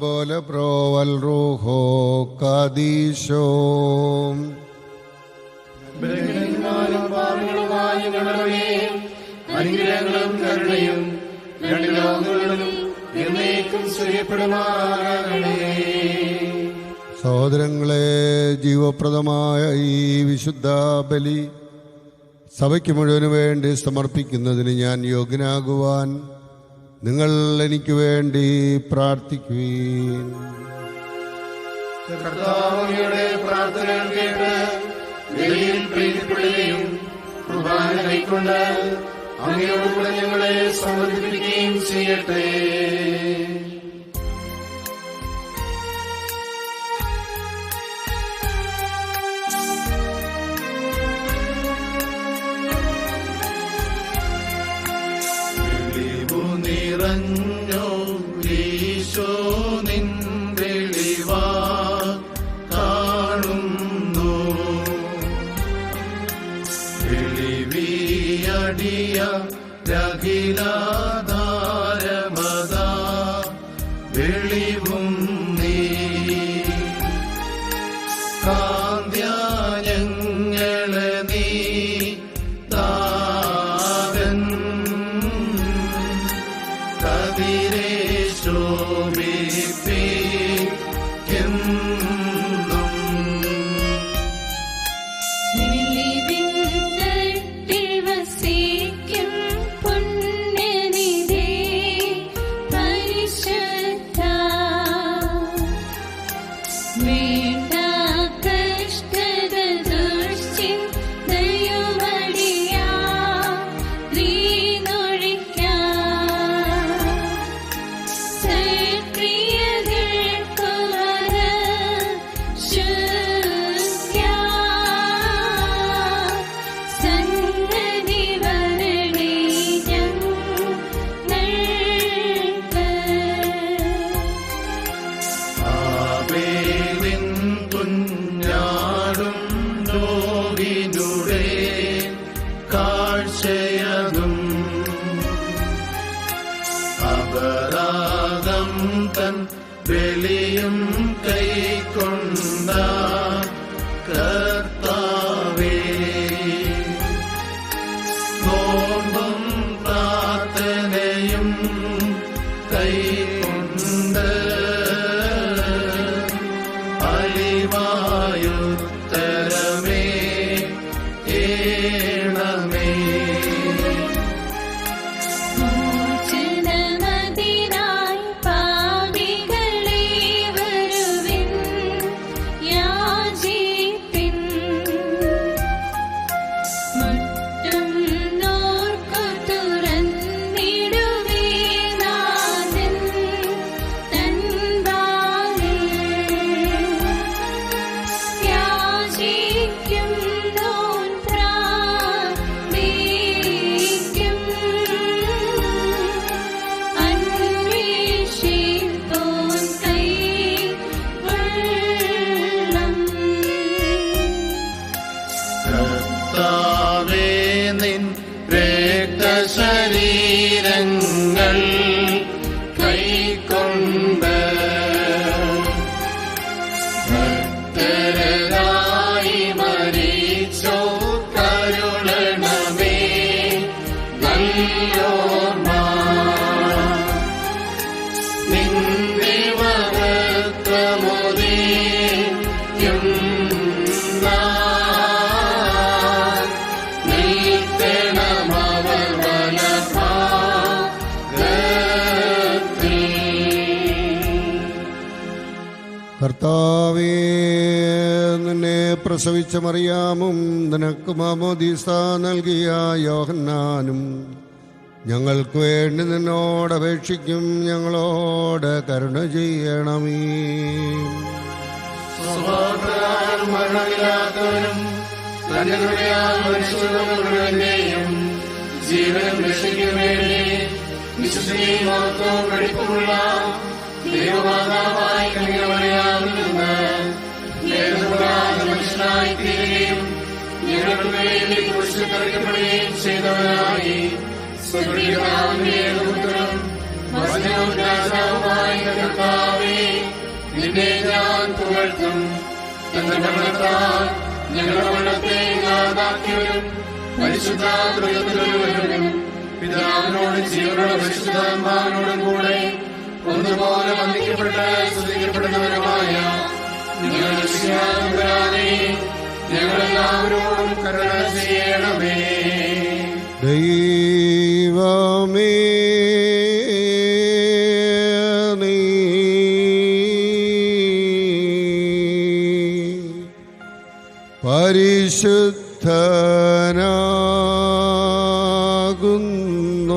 പോലെ പ്രോവൽ റൂഹോ കാദീശോ. അനുഗ്രഹങ്ങളും കരുണയും രണ്ട് ലോകങ്ങളിലും എന്നേക്കും സ്തുതിക്കപ്പെടുമാറാകണമേ. സഹോദരങ്ങളെ, ജീവപ്രദമായ ഈ വിശുദ്ധ ബലി സഭയ്ക്ക് മുഴുവന് വേണ്ടി സമർപ്പിക്കുന്നതിന് ഞാൻ യോഗ്യനാകുവാൻ നിങ്ങൾ എനിക്ക് വേണ്ടി പ്രാർത്ഥിക്കുവീൻ. കർത്താവേ, പ്രാർത്ഥനകൾ കേട്ട് ബലിയിൽ പ്രീതിപ്പെടുകയും കുർബാന കൈക്കൊണ്ട് അങ്ങയോടുകൂടെ ഞങ്ങളെ സമർപ്പിക്കുകയും ചെയ്യട്ടെ. നിറഞ്ഞോ ഈശോ നിൻ വെളിവാ കാണുന്നു, വെളിവിയടിയ രഖിലാധാരമതാ വെളിവും നീ കാന്ത്യങ്ങളെ നീ താരൻ അപരാധം തൻ ബലിയും കൈക്കൊണ്ട കർത്താവേ, നോമ്പും പ്രാർത്ഥനയും കൈക്കൊണ്ട് അലിവായുത്തരമേ ഏണമേ. കർത്താവേ, നിൻ രക്തശരീരങ്ങൾ കൈക്കൊണ്ട് ഭക്തരായി മരിച്ചോ കരുണമേ നല്ലോർമ്മ. നിന്റെ മഹത്വമുദീക്കും കർത്താവേ, നിന്നെ പ്രസവിച്ച മറിയാമും നിനക്ക് മാമോദീസ നൽകിയ യോഹന്നാനും ഞങ്ങൾക്ക് വേണ്ടി നിന്നോട് അപേക്ഷിക്കും. ഞങ്ങളോട് കരുണ ചെയ്യണമേ. മരണമില്ലാത്തവനും തന്റെ മനുഷ്യരുടെയും ജീവനും രക്ഷിക്കും വേണ്ടി വിശുദ്ധിയും മഹത്വവും വെടിപ്പുമുള്ള ദൈവമാതാവായി കന്യകമറിയാമിൽ നിന്ന് മനുഷ്യനായി തീരുകയും ഞങ്ങൾക്ക് വേണ്ടി കുരിശിൽ തറയ്ക്കപ്പെടുകയും ചെയ്തവനായി സ്വകീയനാവിന്റെ ഏകപുത്രനും വചനവും രാജാവുമായ കർത്താവേ, നിന്നെ ഞാൻ പുകഴ്ത്തും. തന്റെ മരണത്താൽ ഞങ്ങളുടെ മരണത്തെ ഇല്ലാതാക്കിയവരും പരിശുദ്ധ ത്രിത്വത്തിലൊരുവനും പിതാവിനോടും ജീവനോടും പരിശുദ്ധാത്മാവിനോടും കൂടെ ഒന്നുപോലെ വന്ദിക്കപ്പെട്ട് സ്തുതിക്കപ്പെടുന്നവരുമായ നിങ്ങളുടെ ഞങ്ങളെല്ലാവരോടും കരുണ ചെയ്യണമേ. ദൈവമേ, നീ പരിശുദ്ധനാകുന്നു.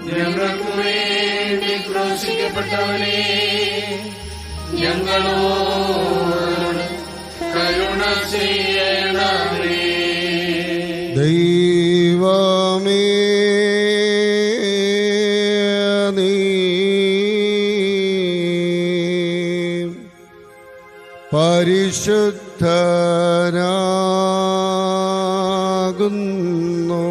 ഞങ്ങൾക്ക് വേണ്ടി ക്രൂശിക്കപ്പെട്ടവനെ ഞങ്ങളോട് കരുണ ചെയ്യണമേ. ദൈവമേ, നീ പരിശുദ്ധനാകുന്നു.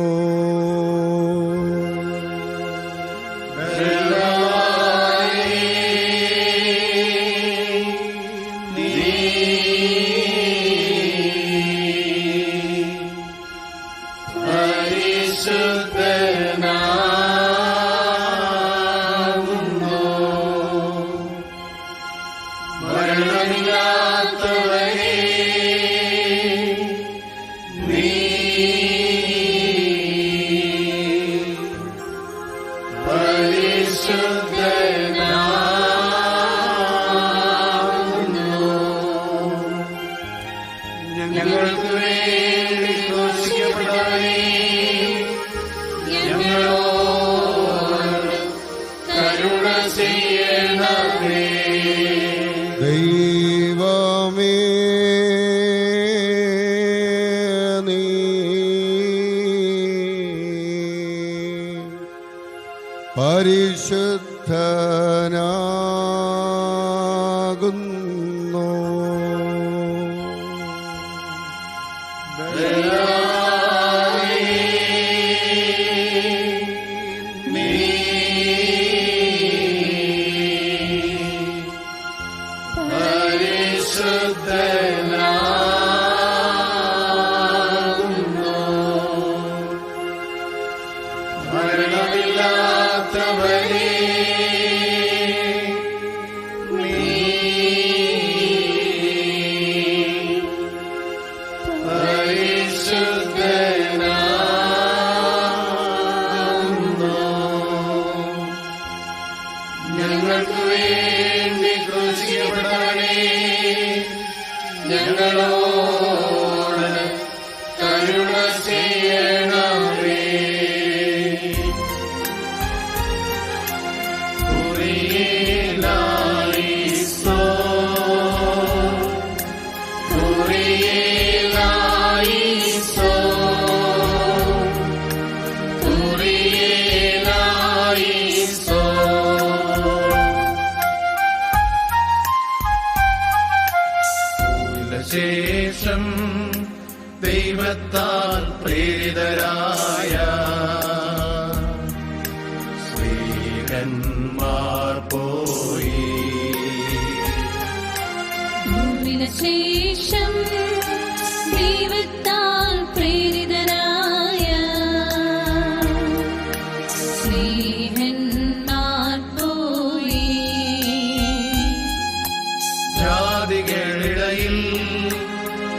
ഞങ്ങൾക്ക് വേണ്ടി ക്രൂശിക്കപ്പെട്ടവനെ ഞങ്ങളോട് കരുണ ചെയ്യണമേ. ദൈവമേ, നീ പരിശുദ്ധനാകുന്നു. മരണമില്ലാത്തവനെ ഞങ്ങൾക്ക് വേണ്ടി ക്രൂശിക്കപ്പെട്ടവനെ ഞങ്ങളോട് കരുണ ചെയ്യണമേ. കുറിയേലായിസോ, കുറിയേലായിസോ, കുറിയേലായിസോ. ശേഷം ദൈവത്താൽ പ്രേരിതരായ സ്ത്രീകന്മാർ പോയി. ശേഷം ദൈവത്താൽ പ്രേരിതരായ സ്നേഹന്മാർ പോയി. ജാതികളിടയിൽ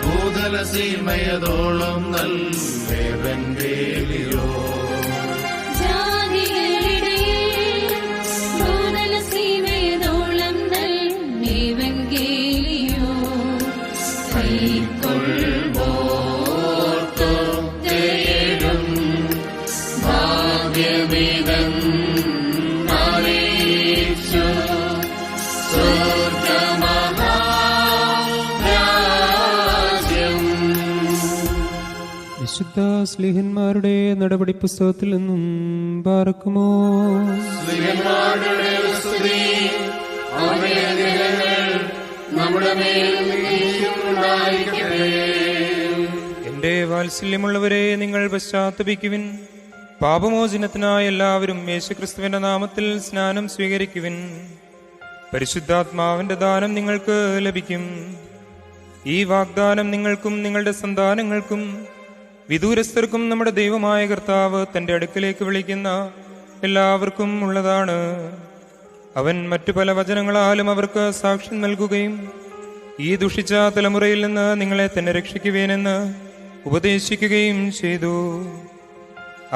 ഭൂതലസീമയതോളം നല്ലേവൻ വേലിയോ. ജാതികളിടയിൽ ഭൂതലസീമയതോളം നല്ലേവൻ വേലിയോ. കൈക്കൊള്ളുവോർക്കോ ദയേ വിശുദ്ധ സ്ലീഹന്മാരുടെ നടപടി പുസ്തകത്തിൽ നിന്നും പാർക്കുമോ. എന്റെ വാത്സല്യമുള്ളവരെ, നിങ്ങൾ പശ്ചാത്തപിക്കുവിൻ. പാപമോചനത്തിനായി എല്ലാവരും യേശുക്രിസ്തുവിന്റെ നാമത്തിൽ സ്നാനം സ്വീകരിക്കുവിൻ. പരിശുദ്ധാത്മാവിന്റെ ദാനം നിങ്ങൾക്ക് ലഭിക്കും. ഈ വാഗ്ദാനം നിങ്ങൾക്കും നിങ്ങളുടെ സന്താനങ്ങൾക്കും വിദൂരസ്ഥർക്കും നമ്മുടെ ദൈവമായ കർത്താവ് തന്റെ അടുക്കലേക്ക് വിളിക്കുന്ന എല്ലാവർക്കും ഉള്ളതാണ്. അവൻ മറ്റു പല വചനങ്ങളാലും അവർക്ക് സാക്ഷ്യം നൽകുകയും ഈ ദുഷിച്ച തലമുറയിൽ നിന്ന് നിങ്ങളെ തന്നെ രക്ഷിക്കുവേനെന്ന് ഉപദേശിക്കുകയും ചെയ്തു.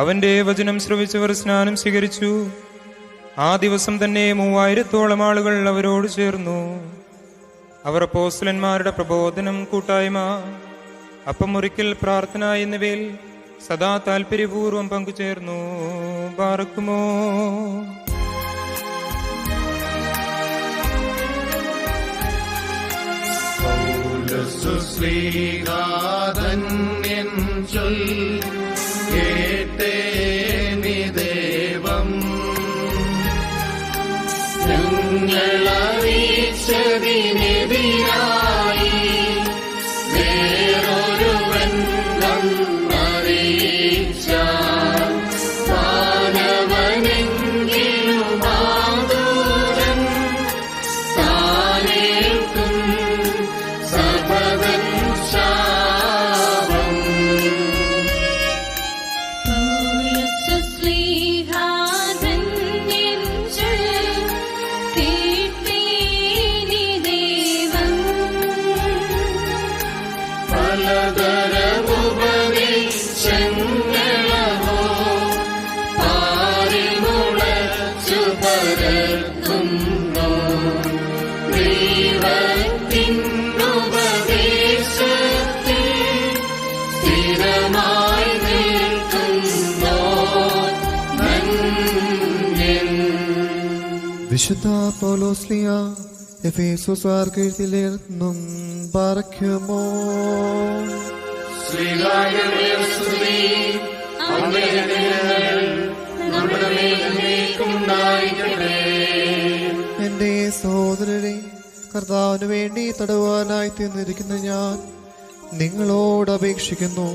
അവന്റെ വചനം ശ്രവിച്ചവർ സ്നാനം സ്വീകരിച്ചു. ആ ദിവസം തന്നെ 3000-ഓളം ആളുകൾ അവരോട് ചേർന്നു. അവർ അപ്പോസ്തലന്മാരുടെ പ്രബോധനം, കൂട്ടായ്മ, അപ്പം മുറിക്കൽ, പ്രാർത്ഥന എന്നിവയിൽ സദാ താല്പര്യപൂർവ്വം പങ്കുചേർന്നു. പാർക്കുമോ. ശ്രീകാതന്യൻ ചൊൽ കേട്ടേനി ദേവം ഞങ്ങളറിയിച്ചതിനെതിരായി വേറൊരുവൻ വന്നറിയിച്ചാൽ വാനവനെങ്കിലും ആദൂതൻ താനേൽക്കും സപദൻ ശാപം. പലതരമുപദേശങ്ങളോ പാരിമുളച്ചു പരത്തുന്നു. ദൈവത്തിനുപദേശത്തിൽ സ്ഥിരമായി നിൽക്കുന്നോ ധന്യൻ. വിശുദ്ധ പൗലോസ്ലിയ എഫേസുസാർക്ക് എഴുതിയിലേർന്നും പാർക്കുമോ. എന്റെ സഹോദരരെ, കർത്താവിന് വേണ്ടി തടവാനായി തീർന്നിരിക്കുന്ന ഞാൻ നിങ്ങളോട് അപേക്ഷിക്കുന്നു.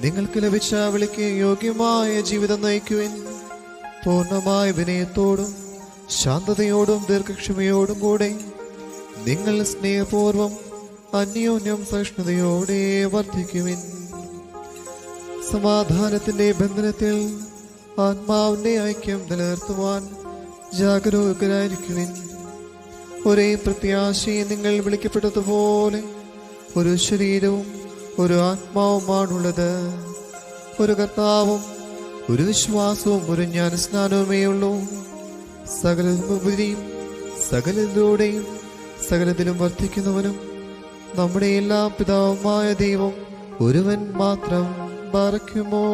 നിങ്ങൾക്ക് ലഭിച്ച വിളിക്ക് യോഗ്യമായ ജീവിതം നയിക്കുവിൻ. പൂർണ്ണമായ വിനയത്തോടും ശാന്തതയോടും ദീർഘക്ഷമയോടും കൂടെ നിങ്ങൾ സ്നേഹപൂർവം അന്യോന്യം സഹിഷ്ണുതയോടെ വർദ്ധിക്കുവിൻ. സമാധാനത്തിന്റെ ബന്ധനത്തിൽ ആത്മാവിന്റെ ഐക്യം നിലനിർത്തുവാൻ ജാഗരൂകരായിരിക്കുവിൻ. ഒരേ പ്രത്യാശയെ നിങ്ങൾ വിളിക്കപ്പെട്ടതുപോലെ ഒരു ശരീരവും ഒരു ആത്മാവുമാണുള്ളത്. ഒരു കർത്താവും ഒരു വിശ്വാസവും ഒരു ജ്ഞാനസ്നാനവുമേ ഉള്ളൂ. സകലത്തിലുപരിയും സകലത്തിലൂടെയും സകലത്തിലും വർദ്ധിക്കുന്നവനും നമ്മുടെ എല്ലാ പിതാവുമായ ദൈവം ഒരുവൻ മാത്രം. പാർക്കുമോ.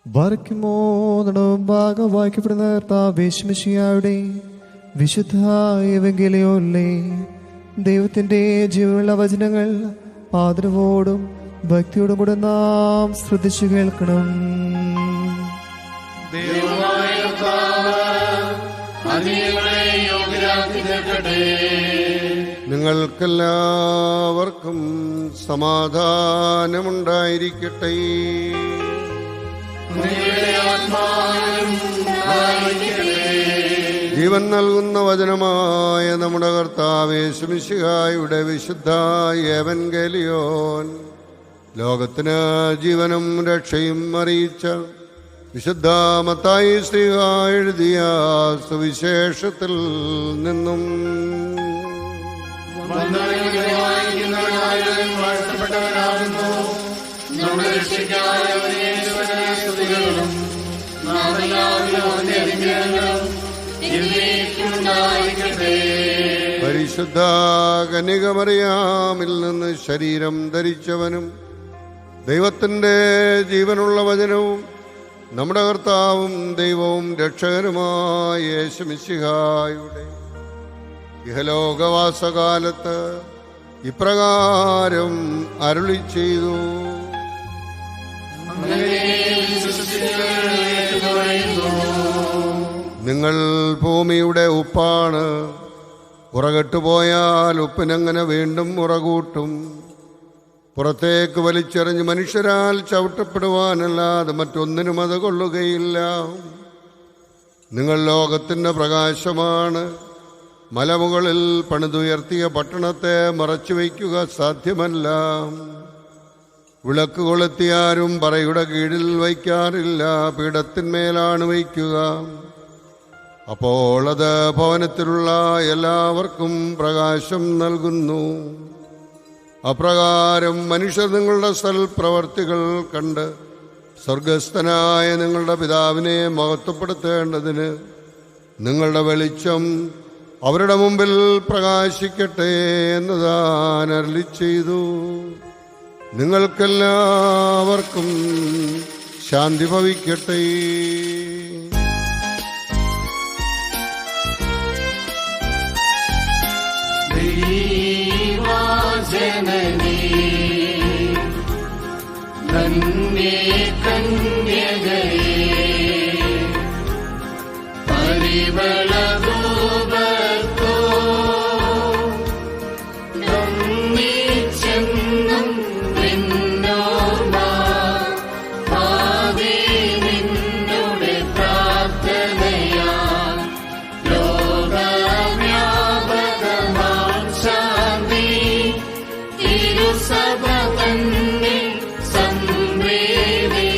പാർക്കുമോ. ഭാഗം വായിക്കപ്പെടുന്ന കർത്താവേശുമിശിഹായുടെ വിശുദ്ധ എവങ്കേലിയോനിലെ ദൈവത്തിന്റെ ജീവനുള്ള വചനങ്ങൾ ആദരവോടും ഭക്തിയോടും കൂടെ നാം ശ്രദ്ധിച്ചു കേൾക്കണം. നിങ്ങൾക്കെല്ലാവർക്കും സമാധാനമുണ്ടായിരിക്കട്ടെ. ജീവൻ നൽകുന്ന വചനമായ നമ്മുടെ കർത്താവ് യേശുമിശിഹായുടെ വിശുദ്ധ ഏവൻഗേലിയോൻ ലോകത്തിന് ജീവനും രക്ഷയും അറിയിച്ച വിശുദ്ധ മത്തായി ശ്ലീഹ എഴുതിയ സുവിശേഷത്തിൽ നിന്നും പരിശുദ്ധ കന്യകമറിയാമിൽ നിന്ന് ശരീരം ധരിച്ചവനും ദൈവത്തിൻ്റെ ജീവനുള്ള വചനവും നമ്മുടെ കർത്താവും ദൈവവും രക്ഷകനുമായ യേശുമിശിഹായുടെ ഇഹലോകവാസകാലത്ത് ഇപ്രകാരം അരുളി ചെയ്തു. നിങ്ങൾ ഭൂമിയുടെ ഉപ്പാണ്. ഉറകെട്ടുപോയാൽ ഉപ്പിനെങ്ങനെ വീണ്ടും ഉറകൂട്ടും? പുറത്തേക്ക് വലിച്ചെറിഞ്ഞ് മനുഷ്യരാൽ ചവിട്ടപ്പെടുവാനല്ലാതെ മറ്റൊന്നിനും അത് കൊള്ളുകയില്ല. നിങ്ങൾ ലോകത്തിൻ്റെ പ്രകാശമാണ്. മലമുകളിൽ പണിതുയർത്തിയ പട്ടണത്തെ മറച്ചു വയ്ക്കുക സാധ്യമല്ല. വിളക്ക് കൊളുത്തിയാരും പറയുടെ കീഴിൽ വയ്ക്കാറില്ല, പീഠത്തിന്മേലാണ് വയ്ക്കുക. അപ്പോൾ അത് ഭവനത്തിലുള്ള എല്ലാവർക്കും പ്രകാശം നൽകുന്നു. അപ്രകാരം മനുഷ്യർ നിങ്ങളുടെ സൽപ്രവർത്തികൾ കണ്ട് സ്വർഗസ്ഥനായ നിങ്ങളുടെ പിതാവിനെ മഹത്വപ്പെടുത്തേണ്ടതിന് നിങ്ങളുടെ വെളിച്ചം അവരുടെ മുമ്പിൽ പ്രകാശിക്കട്ടെ എന്ന് താൻ അരുളി ചെയ്തു. നിങ്ങൾക്കെല്ലാവർക്കും ശാന്തി ഭവിക്കട്ടെ. ജനനീ ധന്യേ കന്യകയേ പരിമളധൂപത്തോ നന്ദിച്ചെന്നും നിന്നോർമ്മ പാതേ നിന്നുടെ പ്രാർത്ഥനയാ ലോകവ്യാപകമാം ശാന്തി തിരുസഭ തന്നെ സംവേദി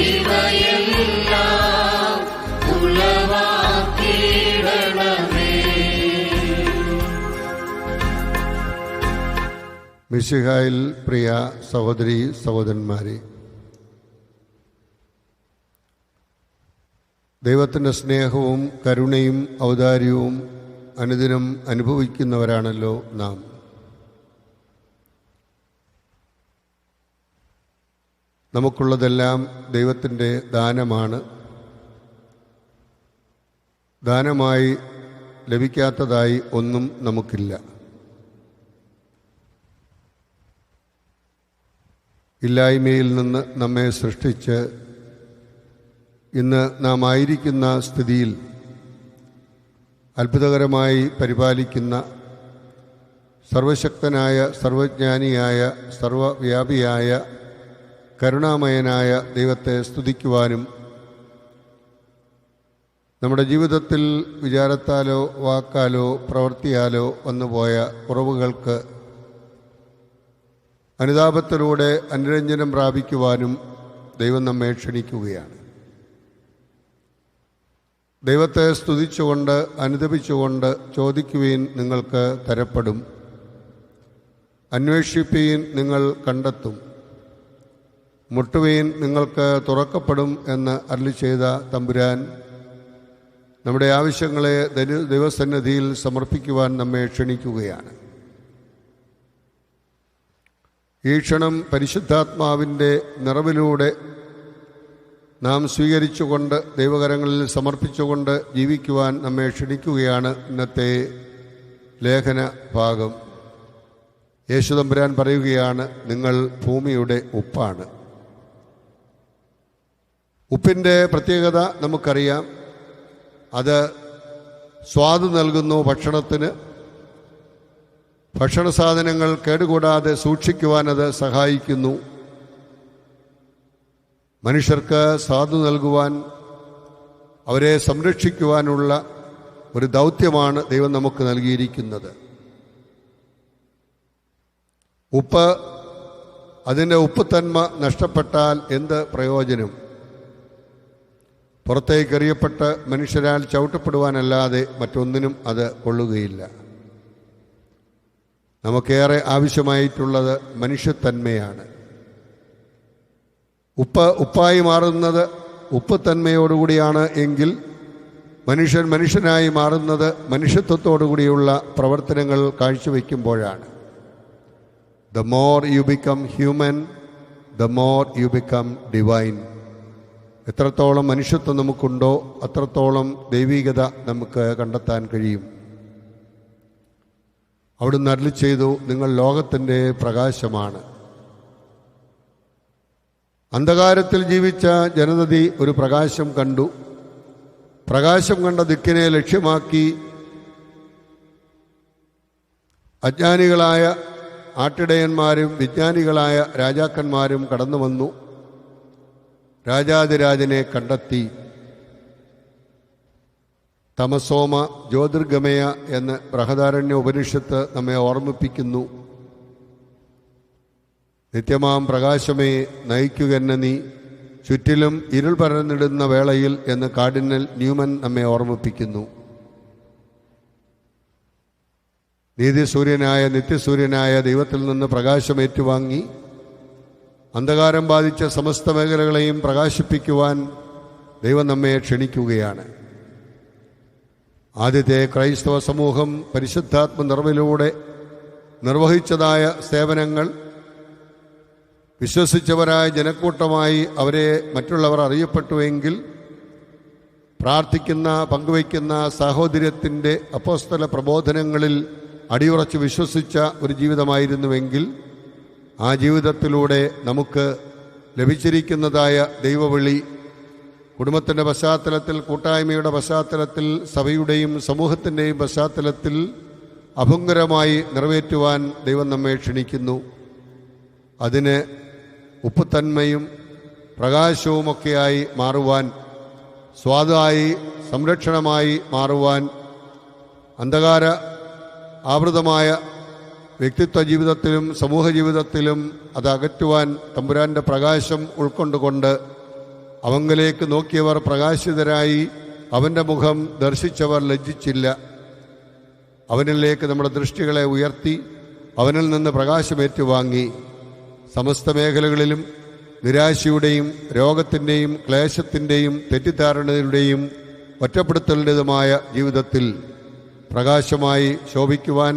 ഇവയെല്ലാം ഉളവാക്കിയിടണമേ. മിശിഹായിൽ പ്രിയ സഹോദരീ സഹോദരന്മാരെ, ദൈവത്തിൻ്റെ സ്നേഹവും കരുണയും ഔദാര്യവും അനുദിനം അനുഭവിക്കുന്നവരാണല്ലോ നാം. നമുക്കുള്ളതെല്ലാം ദൈവത്തിൻ്റെ ദാനമാണ്. ദാനമായി ലഭിക്കാത്തതായി ഒന്നും നമുക്കില്ല. ഇല്ലായ്മയിൽ നിന്ന് നമ്മെ സൃഷ്ടിച്ച് ഇന്ന് നാം ആയിരിക്കുന്ന സ്ഥിതിയിൽ അത്ഭുതകരമായി പരിപാലിക്കുന്ന സർവശക്തനായ, സർവജ്ഞാനിയായ, സർവവ്യാപിയായ, കരുണാമയനായ ദൈവത്തെ സ്തുതിക്കുവാനും നമ്മുടെ ജീവിതത്തിൽ വിചാരത്താലോ വാക്കാലോ പ്രവൃത്തിയാലോ വന്നുപോയ കുറവുകൾക്ക് അനുതാപത്തിലൂടെ അനുരഞ്ജനം പ്രാപിക്കുവാനും ദൈവം നമ്മെ ക്ഷണിക്കുകയാണ്. ദൈവത്തെ സ്തുതിച്ചുകൊണ്ട് അനുദപിച്ചുകൊണ്ട് ചോദിക്കുവീൻ, നിങ്ങൾക്ക് തരപ്പെടും. അന്വേഷിപ്പീൻ, നിങ്ങൾ കണ്ടെത്തും. മുട്ടുവീൻ, നിങ്ങൾക്ക് തുറക്കപ്പെടും എന്ന് അരുളി ചെയ്ത തമ്പുരാൻ നമ്മുടെ ആവശ്യങ്ങളെ ദൈവസന്നിധിയിൽ സമർപ്പിക്കുവാൻ നമ്മെ ക്ഷണിക്കുകയാണ്. ഈ ക്ഷണം പരിശുദ്ധാത്മാവിൻ്റെ നിറവിലൂടെ നാം സ്വീകരിച്ചുകൊണ്ട് ദൈവകരങ്ങളിൽ സമർപ്പിച്ചുകൊണ്ട് ജീവിക്കുവാൻ നമ്മെ ക്ഷണിക്കുകയാണ് ഇന്നത്തെ ലേഖന ഭാഗം. യേശുതമ്പുരാൻ പറയുകയാണ്, നിങ്ങൾ ഭൂമിയുടെ ഉപ്പാണ്. ഉപ്പിൻ്റെ പ്രത്യേകത നമുക്കറിയാം. അത് സ്വാദ് നൽകുന്നു ഭക്ഷണത്തിന്. ഭക്ഷണ സാധനങ്ങൾ കേടുകൂടാതെ സൂക്ഷിക്കുവാൻ അത് സഹായിക്കുന്നു. മനുഷ്യർക്ക് സ്വാദ് നൽകുവാൻ, അവരെ സംരക്ഷിക്കുവാനുള്ള ഒരു ദൗത്യമാണ് ദൈവം നമുക്ക് നൽകിയിരിക്കുന്നത്. ഉപ്പ്, അതിൻ്റെ ഉപ്പുതന്മ നഷ്ടപ്പെട്ടാൽ എന്ത് പ്രയോജനം? പുറത്തേക്കെറിയപ്പെട്ട് മനുഷ്യരാൽ ചവിട്ടപ്പെടുവാനല്ലാതെ മറ്റൊന്നിനും അത് കൊള്ളുകയില്ല. നമുക്കേറെ ആവശ്യമായിട്ടുള്ളത് മനുഷ്യത്തന്മയാണ്. ഉപ്പായി മാറുന്നത് ഉപ്പുതന്മയോടുകൂടിയാണ് എങ്കിൽ മനുഷ്യനായി മാറുന്നത് മനുഷ്യത്വത്തോടുകൂടിയുള്ള പ്രവർത്തനങ്ങൾ കാഴ്ചവെക്കുമ്പോഴാണ്. The more you become human, the more you become divine. എത്രത്തോളം മനുഷ്യത്വം നമുക്കുണ്ടോ അത്രത്തോളം ദൈവികത നമുക്ക് കണ്ടെത്താൻ കഴിയും. അവിടുന്ന് അരുളി ചെയ്തു, നിങ്ങൾ ലോകത്തിൻ്റെ പ്രകാശമാണ്. അന്ധകാരത്തിൽ ജീവിച്ച ജനതതി ഒരു പ്രകാശം കണ്ടു. പ്രകാശം കണ്ട ദിക്കിനെ ലക്ഷ്യമാക്കി അജ്ഞാനികളായ ആട്ടിടയന്മാരും വിജ്ഞാനികളായ രാജാക്കന്മാരും കടന്നു വന്നു. രാജാതിരാജനെ കണ്ടെത്തി. തമസോമ ജ്യോതിർഗമയ എന്ന് ബൃഹദാരണ്യ ഉപനിഷത്ത് നമ്മെ ഓർമ്മിപ്പിക്കുന്നു. നിത്യമാം പ്രകാശമേ നയിക്കുകെന്നെ നീ ചുറ്റിലും ഇരുൾ പരന്നിടുന്ന വേളയിൽ എന്ന് കാർഡിനൽ ന്യൂമൻ നമ്മെ ഓർമ്മിപ്പിക്കുന്നു. നീതിസൂര്യനായ നിത്യസൂര്യനായ ദൈവത്തിൽ നിന്ന് പ്രകാശം ഏറ്റുവാങ്ങി അന്ധകാരം ബാധിച്ച സമസ്ത മേഖലകളെയും പ്രകാശിപ്പിക്കുവാൻ ദൈവം നമ്മെ ക്ഷണിക്കുകയാണ്. ആദ്യത്തെ ക്രൈസ്തവ സമൂഹം പരിശുദ്ധാത്മ നിറവിലൂടെ നിർവഹിച്ചതായ സേവനങ്ങൾ വിശ്വസിച്ചവരായ ജനക്കൂട്ടമായി അവരെ മറ്റുള്ളവർ അറിയപ്പെട്ടുവെങ്കിൽ പ്രാർത്ഥിക്കുന്ന, പങ്കുവയ്ക്കുന്ന സാഹോദര്യത്തിൻ്റെ അപ്പോസ്തല പ്രബോധനങ്ങളിൽ അടിയുറച്ച് വിശ്വസിച്ച ഒരു ജീവിതമായിരുന്നുവെങ്കിൽ ആ ജീവിതത്തിലൂടെ നമുക്ക് ലഭിച്ചിരിക്കുന്നതായ ദൈവവിളി കുടുംബത്തിൻ്റെ പശ്ചാത്തലത്തിൽ, കൂട്ടായ്മയുടെ പശ്ചാത്തലത്തിൽ, സഭയുടെയും സമൂഹത്തിൻ്റെയും പശ്ചാത്തലത്തിൽ അഭംഗുരമായി നിറവേറ്റുവാൻ ദൈവം നമ്മെ ക്ഷണിക്കുന്നു. അതിന് ഉപ്പുതന്മയും പ്രകാശവുമൊക്കെയായി മാറുവാൻ, സ്വാദായി സംരക്ഷണമായി മാറുവാൻ, അന്ധകാര ആവൃതമായ വ്യക്തിത്വ ജീവിതത്തിലും സമൂഹ ജീവിതത്തിലും അത് അകറ്റുവാൻ തമ്പുരാൻ്റെ പ്രകാശം ഉൾക്കൊണ്ടുകൊണ്ട് അവങ്കലേക്ക് നോക്കിയവർ പ്രകാശിതരായി, അവൻ്റെ മുഖം ദർശിച്ചവർ ലജ്ജിച്ചില്ല. അവനിലേക്ക് നമ്മുടെ ദൃഷ്ടികളെ ഉയർത്തി അവനിൽ നിന്ന് പ്രകാശമേറ്റുവാങ്ങി സമസ്ത മേഖലകളിലും നിരാശയുടെയും രോഗത്തിൻ്റെയും ക്ലേശത്തിൻ്റെയും തെറ്റിദ്ധാരണയുടെയും ഒറ്റപ്പെടുത്തലിൻ്റെതുമായ ജീവിതത്തിൽ പ്രകാശമായി ശോഭിക്കുവാൻ,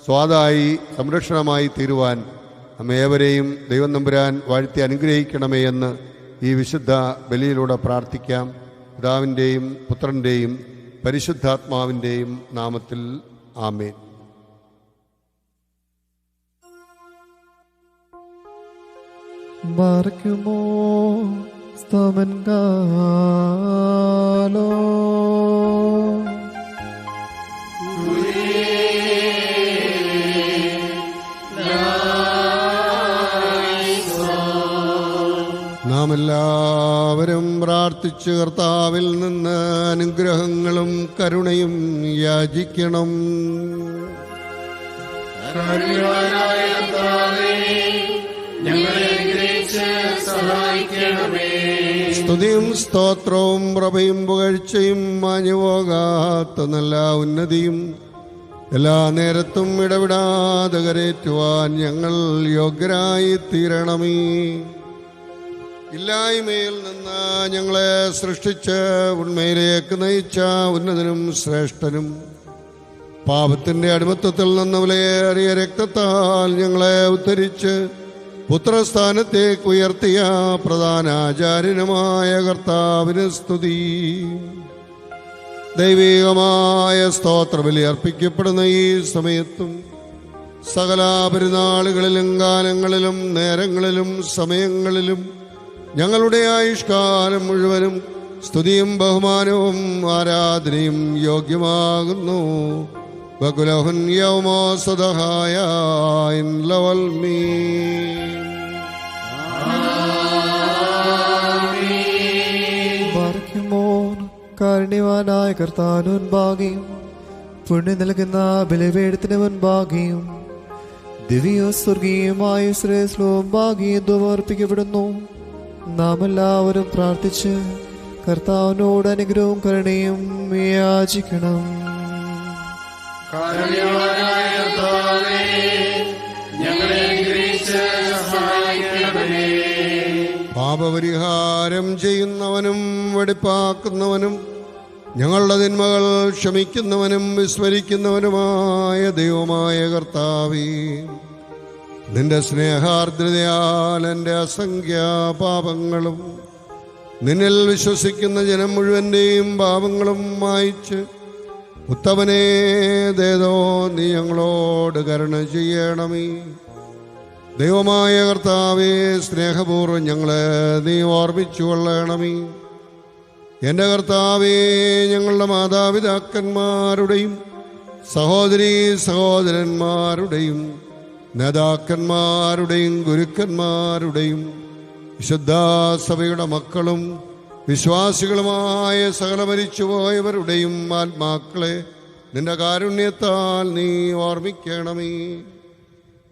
സ്വാദായി സംരക്ഷണമായി തീരുവാൻ നമ്മേവരെയും ദൈവം തമ്പുരാൻ വാഴ്ത്തി അനുഗ്രഹിക്കണമേ എന്ന് ഈ വിശുദ്ധ ബലിയിലൂടെ പ്രാർത്ഥിക്കാം. പിതാവിൻ്റെയും പുത്രൻ്റെയും പരിശുദ്ധാത്മാവിൻ്റെയും നാമത്തിൽ ആമേൻ. ബാറക്കുമോ സ്തോമൻ കാലോ നാം എല്ലാവരും പ്രാർത്ഥിച്ച് കർത്താവിൽ നിന്ന് അനുഗ്രഹങ്ങളും കരുണയും യാചിക്കണം. സ്തുതിയും സ്തോത്രവും പ്രഭയും പുകഴ്ചയും മാഞ്ഞുപോകാത്ത നല്ല ഉന്നതിയും എല്ലാ നേരത്തും ഇടവിടാതെ കരേറ്റുവാൻ ഞങ്ങൾ യോഗ്യരായി തീരണമേ. ഇല്ലായ്മയിൽ നിന്ന് ഞങ്ങളെ സൃഷ്ടിച്ച് ഉണ്മയിലേക്ക് നയിച്ച ഉന്നതനും ശ്രേഷ്ഠനും പാപത്തിന്റെ അടിമത്തത്തിൽ നിന്ന് വിലയേറിയ രക്തത്താൽ ഞങ്ങളെ ഉദ്ധരിച്ച് പുത്രസ്ഥാനത്തേക്ക് ഉയർത്തിയ പ്രധാനാചാര്യനുമായ കർത്താവിന് സ്തുതി. ദൈവികമായ സ്തോത്രബലി അർപ്പിക്കപ്പെടുന്ന ഈ സമയത്തും സകല പെരുന്നാളുകളിലും കാലങ്ങളിലും നേരങ്ങളിലും സമയങ്ങളിലും ഞങ്ങളുടെ ആയുഷ്കാലം മുഴുവനും സ്തുതിയും ബഹുമാനവും ആരാധനയും യോഗ്യമാകുന്നു. ബകുലഹുൻ യൗമോ സദഹായ ഇൻ ലവൽ മീ. ബാറക്കുമോ കാരുണ്യവാനായ കർത്താവിന് മുൻപാകെയും പുണ്യം നൽകുന്ന ബലിപീഠത്തിന് മുൻപാകെയും ദിവ്യ സ്വർഗീയമായ ശ്രേഷ്ഠവും ഭാഗ്യം സമർപ്പിക്കപ്പെടുന്നു. നാം എല്ലാവരും പ്രാർത്ഥിച്ച് കർത്താവിനോട് അനുഗ്രഹവും കരുണയും യാചിക്കണം. കാരുണ്യവാനായ കർത്താവേ, ഞങ്ങളെ അനുഗ്രഹിച്ച് സഹായിക്കണമേ. പാപപരിഹാരം ചെയ്യുന്നവനും വെടിപ്പാക്കുന്നവനും ഞങ്ങളുടെ തിന്മകൾ ക്ഷമിക്കുന്നവനും വിസ്മരിക്കുന്നവനുമായ ദൈവമായ കർത്താവേ, നിന്റെ സ്നേഹാർദ്രതയാൽ എൻ്റെ അസംഖ്യ പാപങ്ങളും നിന്നിൽ വിശ്വസിക്കുന്ന ജനം മുഴുവൻ്റെയും പാപങ്ങളും മായിച്ച് ഉത്തമനേ ദേദോ നീ ഞങ്ങളോട് കരുണ ചെയ്യണമേ. ദൈവമായ കർത്താവേ, സ്നേഹപൂർവ്വം ഞങ്ങളെ നീ ഓർമ്മിച്ചു കൊള്ളണമേ. എൻ്റെ കർത്താവേ, ഞങ്ങളുടെ മാതാപിതാക്കന്മാരുടെയും സഹോദരീ സഹോദരന്മാരുടെയും നേതാക്കന്മാരുടെയും ഗുരുക്കന്മാരുടെയും വിശുദ്ധ സഭയുടെ മക്കളും വിശ്വാസികളുമായ സകല മരിച്ചുപോയവരുടെയും ആത്മാക്കളെ നിന്റെ കാരുണ്യത്താൽ നീ ഓർമ്മിക്കണമേ.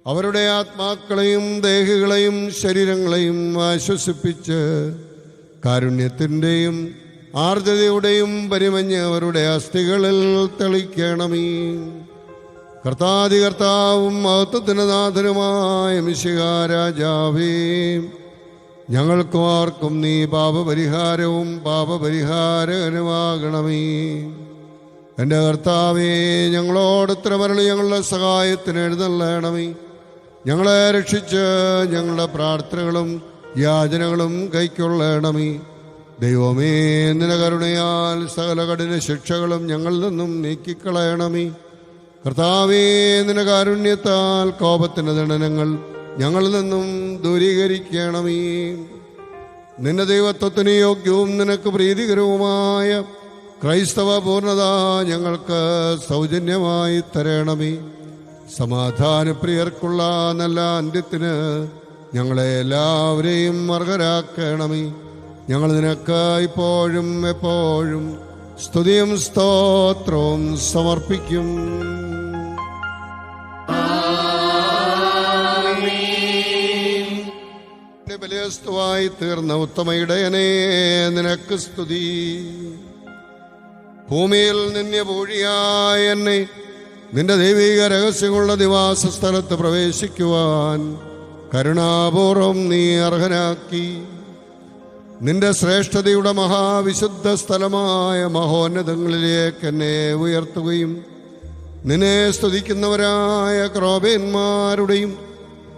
അവരുടെ ആത്മാക്കളെയും ദേഹികളെയും ശരീരങ്ങളെയും ആശ്വസിപ്പിച്ച് കാരുണ്യത്തിൻ്റെയും ആർദ്രതയുടെയും പരിമഞ്ഞ് അവരുടെ അസ്ഥികളിൽ തെളിക്കണമേ. കർത്താവും മഹത്വത്തിന് നാഥനുമായ മിശിഹാ രാജാവേ, ഞങ്ങൾക്കും ആർക്കും നീ പാപപരിഹാരവും പാപപരിഹാരകനുമാകണമേ. എൻ്റെ കർത്താവേ, ഞങ്ങളോട് ഉത്തരമരുളി ഞങ്ങളുടെ സഹായത്തിന് എഴുന്നള്ളണമേ. ഞങ്ങളെ രക്ഷിച്ച് ഞങ്ങളുടെ പ്രാർത്ഥനകളും യാചനകളും കൈക്കൊള്ളണമേ. ദൈവമേ, നിന്റെ കരുണയാൽ സകല കഠിന ശിക്ഷകളും ഞങ്ങളിൽ നിന്നും നീക്കിക്കളയണമേ. കർത്താവേ, നിന്റെ കാരുണ്യത്താൽ കോപത്തിൻ്റെ ദണ്ഡനങ്ങൾ ഞങ്ങളിൽ നിന്നും ദൂരീകരിക്കണമേ. നിന്റെ ദൈവത്വത്തിന് യോഗ്യവും നിനക്ക് പ്രീതികരവുമായ ക്രൈസ്തവ പൂർണ്ണത ഞങ്ങൾക്ക് സൗജന്യമായി തരണമേ. സമാധാനപ്രിയർക്കുള്ള നല്ല അന്ത്യത്തിന് ഞങ്ങളെ എല്ലാവരെയും അർഹരാക്കണമേ. ഞങ്ങൾ നിനക്ക് ഇപ്പോഴും എപ്പോഴും സ്തുതിയും സ്തോത്രവും സമർപ്പിക്കും. ബലിയസ്തുവായി തീർന്ന ഉത്തമയിടയനേ, നിനക്ക് സ്തുതി. ഭൂമിയിൽ നിന്യപൂഴിയായ എന്നെ നിന്റെ ദൈവിക രഹസ്യങ്ങളുടെ നിവാസ സ്ഥലത്ത് പ്രവേശിക്കുവാൻ കരുണാപൂർവം നീ അർഹനാക്കി. നിന്റെ ശ്രേഷ്ഠതയുടെ മഹാവിശുദ്ധ സ്ഥലമായ മഹോന്നതങ്ങളിലേക്ക് എന്നെ ഉയർത്തുകയും നിന്നെ സ്തുതിക്കുന്നവരായ ക്രോപന്മാരുടെയും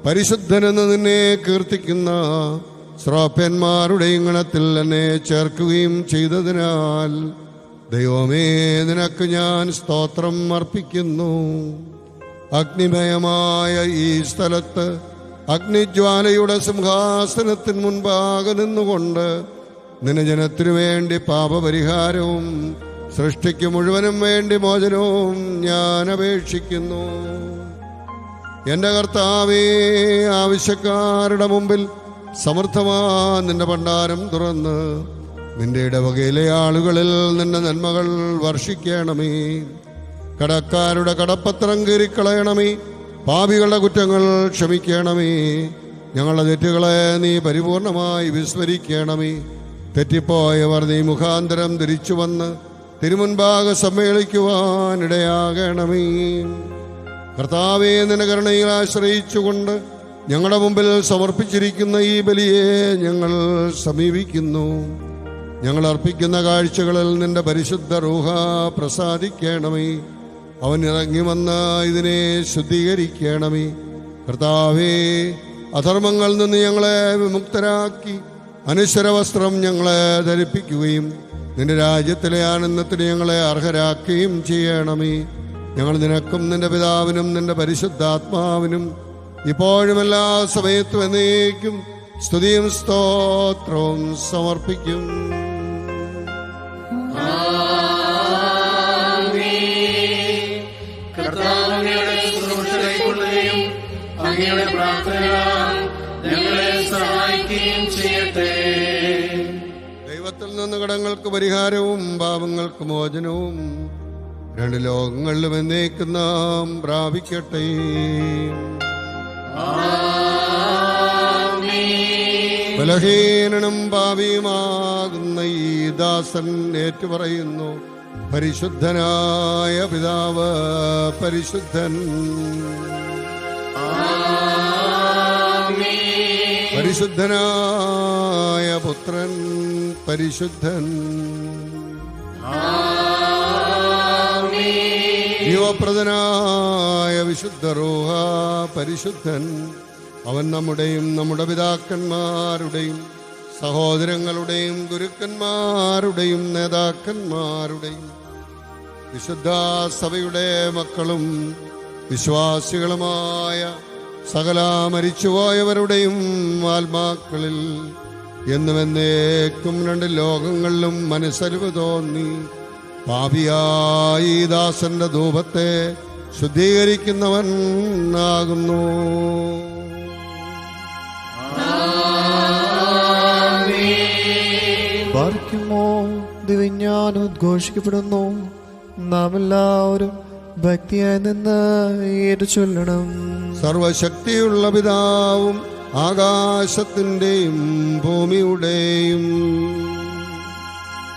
പരിശുദ്ധനെന്ന് നിന്നെ കീർത്തിക്കുന്ന ശ്രോപ്യന്മാരുടെയും ഗണത്തിൽ എന്നെ ചേർക്കുകയും ചെയ്തതിനാൽ ദൈവമേ, നിനക്ക് ഞാൻ സ്തോത്രം അർപ്പിക്കുന്നു. അഗ്നിമയമായ ഈ സ്ഥലത്ത് അഗ്നിജ്വാലയുടെ സിംഹാസനത്തിന് മുൻപാകെ നിന്നുകൊണ്ട് നിന്റെ ജനത്തിനു വേണ്ടി പാപപരിഹാരവും സൃഷ്ടിക്ക് മുഴുവനും വേണ്ടി മോചനവും ഞാൻ അപേക്ഷിക്കുന്നു. എൻ്റെ കർത്താവേ, ആവശ്യക്കാരുടെ മുമ്പിൽ സമർത്ഥമാ നിന്റെ ഭണ്ഡാരം തുറന്ന് നിന്റെ ഇടവകയിലെ ആളുകളിൽ നിന്റെ നന്മകൾ വർഷിക്കണമേ. കടക്കാരുടെ കടപ്പത്രം കീറിക്കളയണമേ. പാപികളുടെ കുറ്റങ്ങൾ ക്ഷമിക്കണമേ. ഞങ്ങളുടെ തെറ്റുകളെ നീ പരിപൂർണമായി വിസ്മരിക്കണമേ. തെറ്റിപ്പോയവർ നീ മുഖാന്തരം തിരിച്ചു വന്ന് തിരുമുൻപാകെ സമ്മേളിക്കുവാനിടയാകണമേ. കർത്താവേ, നിന്റെ കരുണയിൽ ആശ്രയിച്ചുകൊണ്ട് ഞങ്ങളുടെ മുമ്പിൽ സമർപ്പിച്ചിരിക്കുന്ന ഈ ബലിയെ ഞങ്ങൾ സമീപിക്കുന്നു. ഞങ്ങൾ അർപ്പിക്കുന്ന കാഴ്ചകളിൽ നിന്റെ പരിശുദ്ധ റൂഹ പ്രസാദിക്കണമേ. അവൻ ഇറങ്ങി വന്ന് ഇതിനെ ശുദ്ധീകരിക്കണമേ. കർത്താവേ, അധർമ്മങ്ങളിൽ നിന്ന് ഞങ്ങളെ വിമുക്തരാക്കി അനശ്വര വസ്ത്രം ഞങ്ങളെ ധരിപ്പിക്കുകയും നിന്റെ രാജ്യത്തിലെ ആനന്ദത്തിന് ഞങ്ങളെ അർഹരാക്കുകയും ചെയ്യണമേ. ഞങ്ങൾ നിനക്കും നിന്റെ പിതാവിനും നിന്റെ പരിശുദ്ധാത്മാവിനും ഇപ്പോഴും എല്ലാ സമയത്തും എന്നേക്കും സ്തുതിയും സ്തോത്രവും സമർപ്പിക്കും. അങ്ങയുടെ പ്രാർത്ഥന ഞങ്ങളെ സഹായിക്കുകയും ചെയ്യട്ടെ. ദൈവ ദൈവത്തിൽ നിന്ന് കടങ്ങൾക്ക് പരിഹാരവും പാപങ്ങൾക്ക് മോചനവും രണ്ട് ലോകങ്ങളിലും എന്നേക്കും നാം പ്രാപിക്കട്ടെ. ബലഹീനനും പാപിയുമാകുന്ന ഈ ദാസൻ ഏറ്റുപറയുന്നു, പരിശുദ്ധനായ പിതാവ് പരിശുദ്ധൻ, പരിശുദ്ധനായ പുത്രൻ പരിശുദ്ധൻ, ജീവപ്രദനായ വിശുദ്ധ റൂഹ പരിശുദ്ധൻ. അവൻ നമ്മുടെയും നമ്മുടെ പിതാക്കന്മാരുടെയും സഹോദരങ്ങളുടെയും ഗുരുക്കന്മാരുടെയും നേതാക്കന്മാരുടെയും വിശുദ്ധ സഭയുടെ മക്കളും വിശ്വാസികളുമായ സകല മരിച്ചുപോയവരുടെയും ആത്മാക്കളിൽ എന്നും എന്നേക്കും രണ്ട് ലോകങ്ങളിലും മനസ്സലിവ് തോന്നി പാപിയായി ദാസന്റെ ധൂപത്തെ ശുദ്ധീകരിക്കുന്നവൻ ആകുന്നു. പാർക്കുമോ ദിവ്യജ്ഞാനം ഉദ്ഘോഷിക്കപ്പെടുന്നു. നാം എല്ലാവരും ഭക്തിയായി നിന്ന് ഏറ്റു ചൊല്ലണം. സർവശക്തിയുള്ള പിതാവും ആകാശത്തിന്റെയും ഭൂമിയുടെയും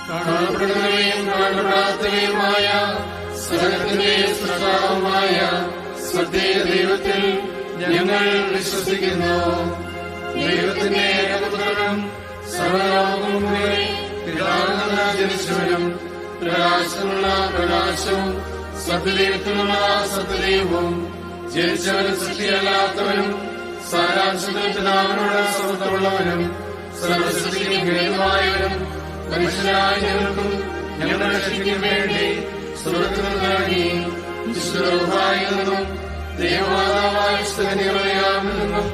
കാണപ്പെടുന്നവയും കാണപ്പെടാത്തവയുമായ സകലത്തിന്റെയും സൃഷ്ടാവുമായ സത്യ ദൈവത്തിൽ ഞങ്ങൾ വിശ്വസിക്കുന്നു. ദൈവത്തിന്റെ ഏകപുത്രനും സർവ്വലോകവും പിതാവിനാൽ ജനിച്ചവനും പ്രകാശമുള്ള പ്രകാശവും സത്യദൈവത്തിനുള്ള സത്യദൈവവും ജനിച്ചവനും സൃഷ്ടിയല്ലാത്തവനും സാരാംശത്തിൽ പിതാവിനോട് സമത്വമുള്ളവനും സർവസൃഷ്ടിക്കും ഹേതുവായവനും മനുഷ്യരായ ഞങ്ങൾക്കും ഞങ്ങളുടെ രക്ഷയ്ക്കും വേണ്ടി സ്വർഗ്ഗത്തിൽ നിന്നിറങ്ങി വിശുദ്ധരൂഹായിൽ നിന്നും ദൈവമാതാവായ സ്തുതിയാമിൽ നിന്നും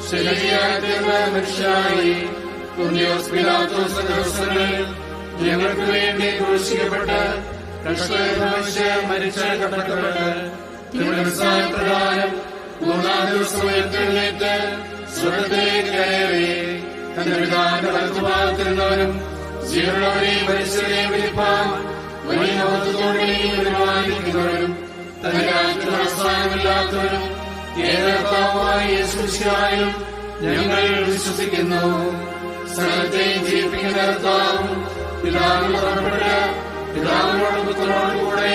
ശരീരയായി തീർന്ന മനുഷ്യരായി പുണ്യോസ് പിലാത്തോസ് ദിവസങ്ങളിൽ ഞങ്ങൾക്ക് വേണ്ടി ക്രൂശിക്കപ്പെട്ട് കഷ്ടമനുഷ്യ മരിച്ച കടക്കപ്പെട്ട് തിരുമനസ്സായ പ്രകാരം മൂന്നാം ദിവസം ഉയർത്തെഴുന്നേറ്റ് സ്വർഗ്ഗത്തിലേക്ക് കയറി തന്റെ പിതാവിന്റെ വലത്തുഭാഗത്തിരുന്നവനും ജീവനുള്ളവരെയും മരിച്ചവരെയും വിളിപ്പാൻ വലിയ മഹത്വത്തോടെയും പരിപാലിക്കുന്നവരും തന്റെ രാജ്യത്തിൽ അവസാനമില്ലാത്തവരും ഏകർത്താവുമായ യേശുമിശിഹായിലും ഞങ്ങൾ വിശ്വസിക്കുന്നു. സകലത്തെയും ജീവിപ്പിക്കുന്ന കർത്താവും പിതാവിൽ പുറപ്പെട്ട് പിതാവിനോട് പുത്രനോട് കൂടെ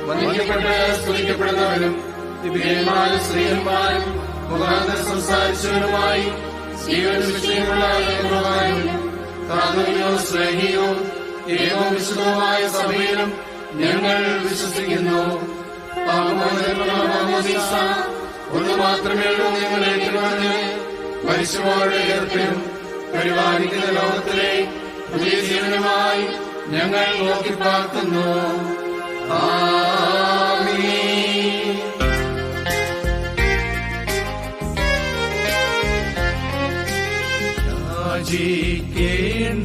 വന്ദിക്കപ്പെട്ട് സ്തുതിക്കപ്പെടുന്നവരും ദിവ്യന്മാരും സ്ത്രീയന്മാരും മുഖാന്തരം സംസാരിച്ചവരുമായി ജീവൻ വിഷയമുള്ള കാതോലികോ സ്നേഹിയോ ഏകവും വിശുദ്ധവുമായ സഭയിലും ഞങ്ങൾ വിശ്വസിക്കുന്നു. ഒന്ന് മാത്രമേ ഉള്ളൂ നിങ്ങൾ ഏറ്റുപറഞ്ഞ് മരിച്ചവരുടെ ഉയർപ്പിനും പരിപാലിക്കുന്ന ലോകത്തിലെ പുതിയ ജീവനുമായി ഞങ്ങൾ നോക്കി പാർക്കുന്നു.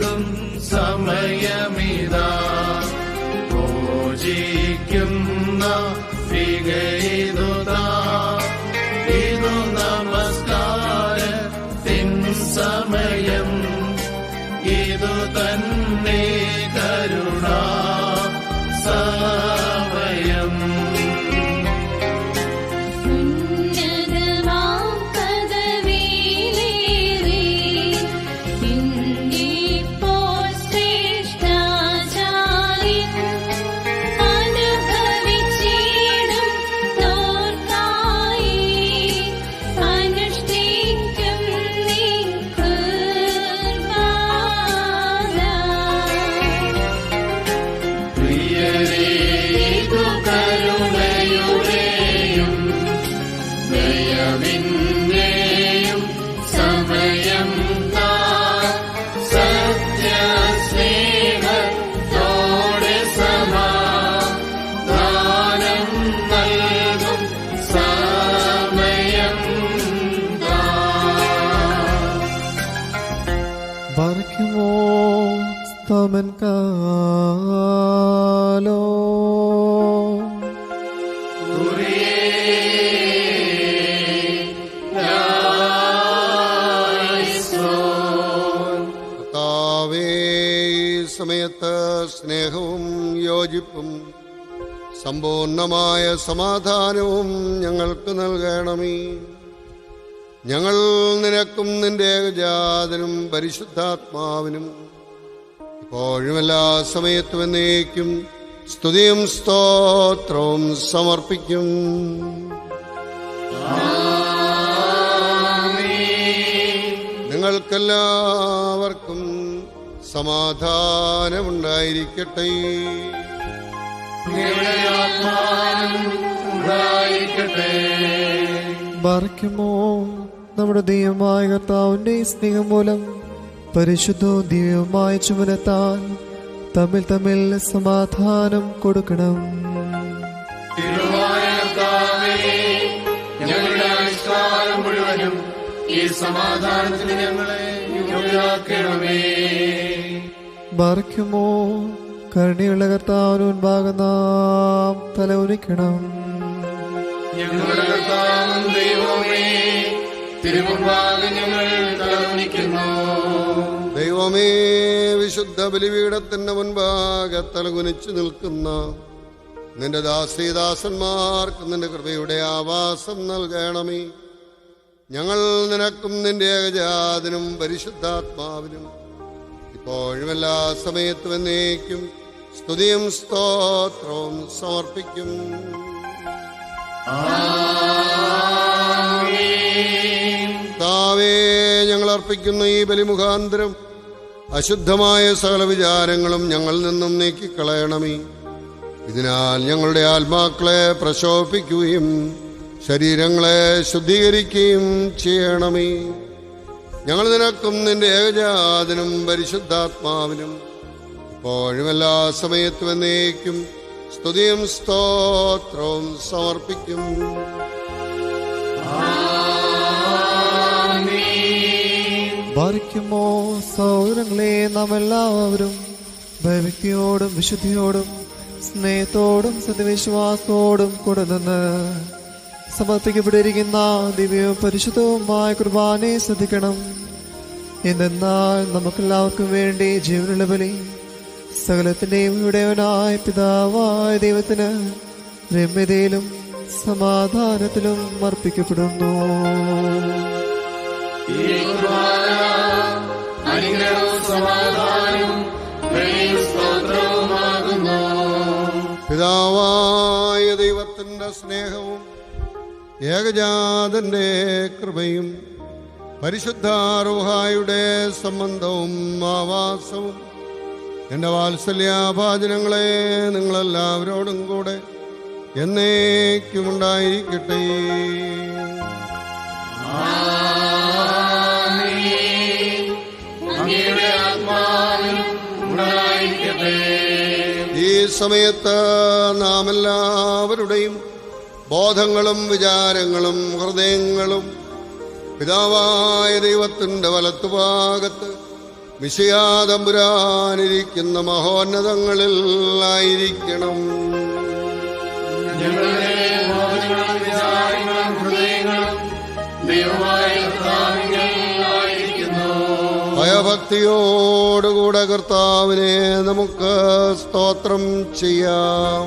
ും സമയമിതാ ഭോജിക്കുന്ന വികൈതുതാ ഇതു നമസ്കാരത്തിൻ സമയം ഇതു തന്നെ കരുണാ സമയം. പാർക്കുമോ സ്തമൻ കാലോ കർത്താവേ, സമയത്ത് സ്നേഹവും യോജിപ്പും സമ്പൂർണമായ സമാധാനവും ഞങ്ങൾക്ക് നൽകണമേ. ഞങ്ങൾ നിനക്കും നിന്റെ ഏകജാതനും പരിശുദ്ധാത്മാവിനും ഇപ്പോഴും എല്ലാ സമയത്തും എന്നേക്കും സ്തുതിയും സ്തോത്രവും സമർപ്പിക്കും. നിങ്ങൾക്കെല്ലാവർക്കും സമാധാനമുണ്ടായിരിക്കട്ടെ. ബാറയ്ക്കുമോ നമ്മുടെ ദൈവമായ കർത്താവിന്റെ സ്നേഹം മൂലം പരിശുദ്ധവും ദിവ്യവുമായ ചുമലത്താൽ തമ്മിൽ തമ്മിൽ സമാധാനം കൊടുക്കണം. ഞങ്ങളുടെ ആയുഷ്കാലം മുഴുവനും ഈ സമാധാനത്തിന് ഞങ്ങളെ യോഗ്യരാക്കണമേ. ബാറയ്ക്കുമോ കരുണയുള്ള കർത്താവിന് മുൻപാകെ നാം തല ഉരിക്കണം. ഞങ്ങളുടെ കർത്താവും ദൈവമേ, തിരുമുമ്പാകെ ഞങ്ങൾ തലകുനിക്കുന്നു. ദൈവമേ, വിശുദ്ധ ബലിപീഠത്തിന്റെ മുൻപാകെ തലകുനിച്ചു നിൽക്കുന്ന നിന്റെ ദാസീദാസന്മാർക്ക് നിന്റെ കൃപയുടെ ആവാസം നൽകണമേ. ഞങ്ങൾ നിനക്കും നിന്റെ ഏകജാതനും പരിശുദ്ധാത്മാവിനും ഇപ്പോഴും എല്ലാ സമയത്തും എന്നേക്കും സ്തുതിയും സ്തോത്രവും സമർപ്പിക്കും. കർത്താവേ, ഞങ്ങൾ അർപ്പിക്കുന്ന ഈ ബലിമുഖാന്തരം അശുദ്ധമായ സകല വിചാരങ്ങളും ഞങ്ങളിൽ നിന്നും നീക്കിക്കളയണമേ. ഇതിനാൽ ഞങ്ങളുടെ ആത്മാക്കളെ പ്രശോഭിക്കുകയും ശരീരങ്ങളെ ശുദ്ധീകരിക്കുകയും ചെയ്യണമേ. ഞങ്ങൾ നിനക്കും നിന്റെ ഏകജാതനും പരിശുദ്ധാത്മാവിനും ഇപ്പോഴും എല്ലാ സമയത്തും എന്നേക്കും സ്തുതിയും സ്തോത്രവും സമർപ്പിക്കും. ബാറയ്ക്കുമോ സഹോദരങ്ങളെ, നാം എല്ലാവരും ഭയഭക്തിയോടും വിശുദ്ധിയോടും സ്നേഹത്തോടും സത്യവിശ്വാസത്തോടും കൂടെ നിന്ന് സമർപ്പിക്കപ്പെട്ടിരിക്കുന്ന ദിവ്യവും പരിശുദ്ധവുമായ കുർബാനയെ ശ്രദ്ധിക്കണം. എന്തെന്നാൽ നമുക്കെല്ലാവർക്കും വേണ്ടി ജീവനുള്ള ബലി സകലത്തിന്റെയും ഇടയവനായ പിതാവായ ദൈവത്തിന് രമ്യതയിലും സമാധാനത്തിലും അർപ്പിക്കപ്പെടുന്നു. പിതാവായ ദൈവത്തിന്റെ സ്നേഹവും ഏകജാതന്റെ കൃപയും പരിശുദ്ധ റൂഹായുടെ സംബന്ധവും ആവാസവും എൻ്റെ വാത്സല്യാഭാചനങ്ങളെ നിങ്ങളെല്ലാവരോടും കൂടെ എന്നേക്കുമുണ്ടായിരിക്കട്ടെ. ഈ സമയത്ത് നാം എല്ലാവരുടെയും ബോധങ്ങളും വിചാരങ്ങളും ഹൃദയങ്ങളും പിതാവായ ദൈവത്തിൻ്റെ വലത്തുഭാഗത്ത് മിശിഹാ തമ്പുരാനിരിക്കുന്ന മഹോന്നതങ്ങളിൽ ആയിരിക്കണം. ഭയഭക്തിയോടുകൂടെ കർത്താവിനെ നമുക്ക് സ്തോത്രം ചെയ്യാം.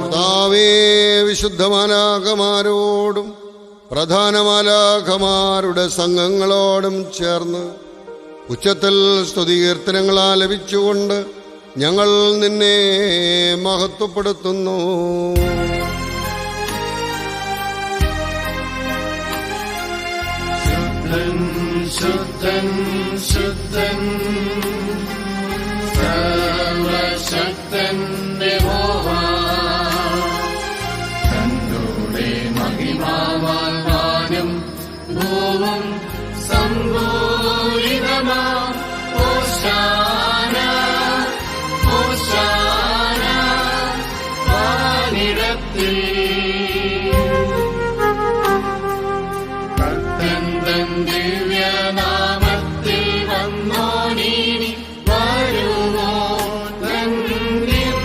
കർത്താവേ, വിശുദ്ധ മാലാഖമാരോടും പ്രധാന മാലാഖമാരുടെ സംഘങ്ങളോടും ചേർന്ന് ഉച്ചത്തിൽ സ്തുതികീർത്തനങ്ങൾ ആലപിച്ചുകൊണ്ട് ഞങ്ങൾ നിന്നെ മഹത്വപ്പെടുത്തുന്നു. ശുദ്ധൻ ശുദ്ധൻ ശുദ്ധൻ സർവശക്തൻ യഹോവ, തന്നോടെ മഹിമാവാൻ വാനും ഭൂവും സംഭൂരിതമാ. ഹോശാന ഹോശാന വാനിടത്തിൽ കർത്തൻ തൻ ദിവ്യനാമത്തിൽ വന്നോനീ വരുവോ ധന്യം.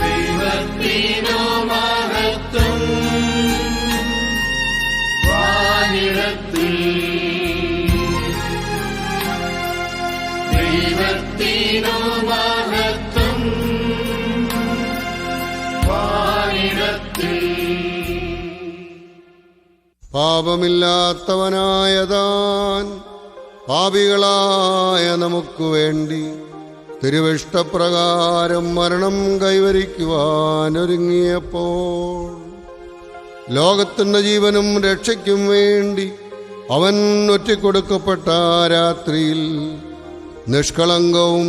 ദൈവത്തിനോ മഹത്വം. ദൈവത്തിനു മഹത്വം വാനിടത്തിൽ. പാപമില്ലാത്തവനായ താൻ പാപികളായ നമുക്ക് വേണ്ടി തിരുവിഷ്ടപ്രകാരം മരണം കൈവരിക്കുവാൻ ഒരുങ്ങിയപ്പോൾ ലോകത്തിന്റെ ജീവനും രക്ഷയ്ക്കും വേണ്ടി അവൻ ഒറ്റിക്കൊടുക്കപ്പെട്ട രാത്രിയിൽ നിഷ്കളങ്കവും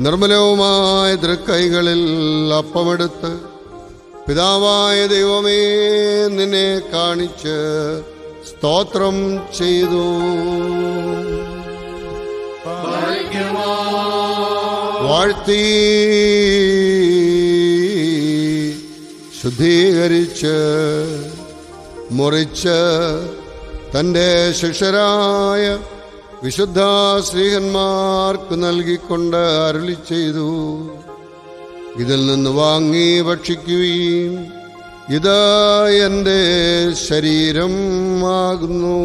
നിർമ്മലവുമായ തൃക്കൈകളിൽ അപ്പമെടുത്ത്, പിതാവായ ദൈവമേ, നിന്നെ കാണിച്ച് സ്തോത്രം ചെയ്തു. വാഴ്ത്തി ശുദ്ധീകരിച്ച് മുറിച്ച് തൻ്റെ ശിഷ്യരായ വിശുദ്ധ ശ്രീഹന്മാർക്ക് നൽകിക്കൊണ്ട് അരുളി ചെയ്തു, ഇതിൽ നിന്ന് വാങ്ങി ഭക്ഷിക്കുകയും, ഇത് എൻ്റെ ശരീരം ആകുന്നു.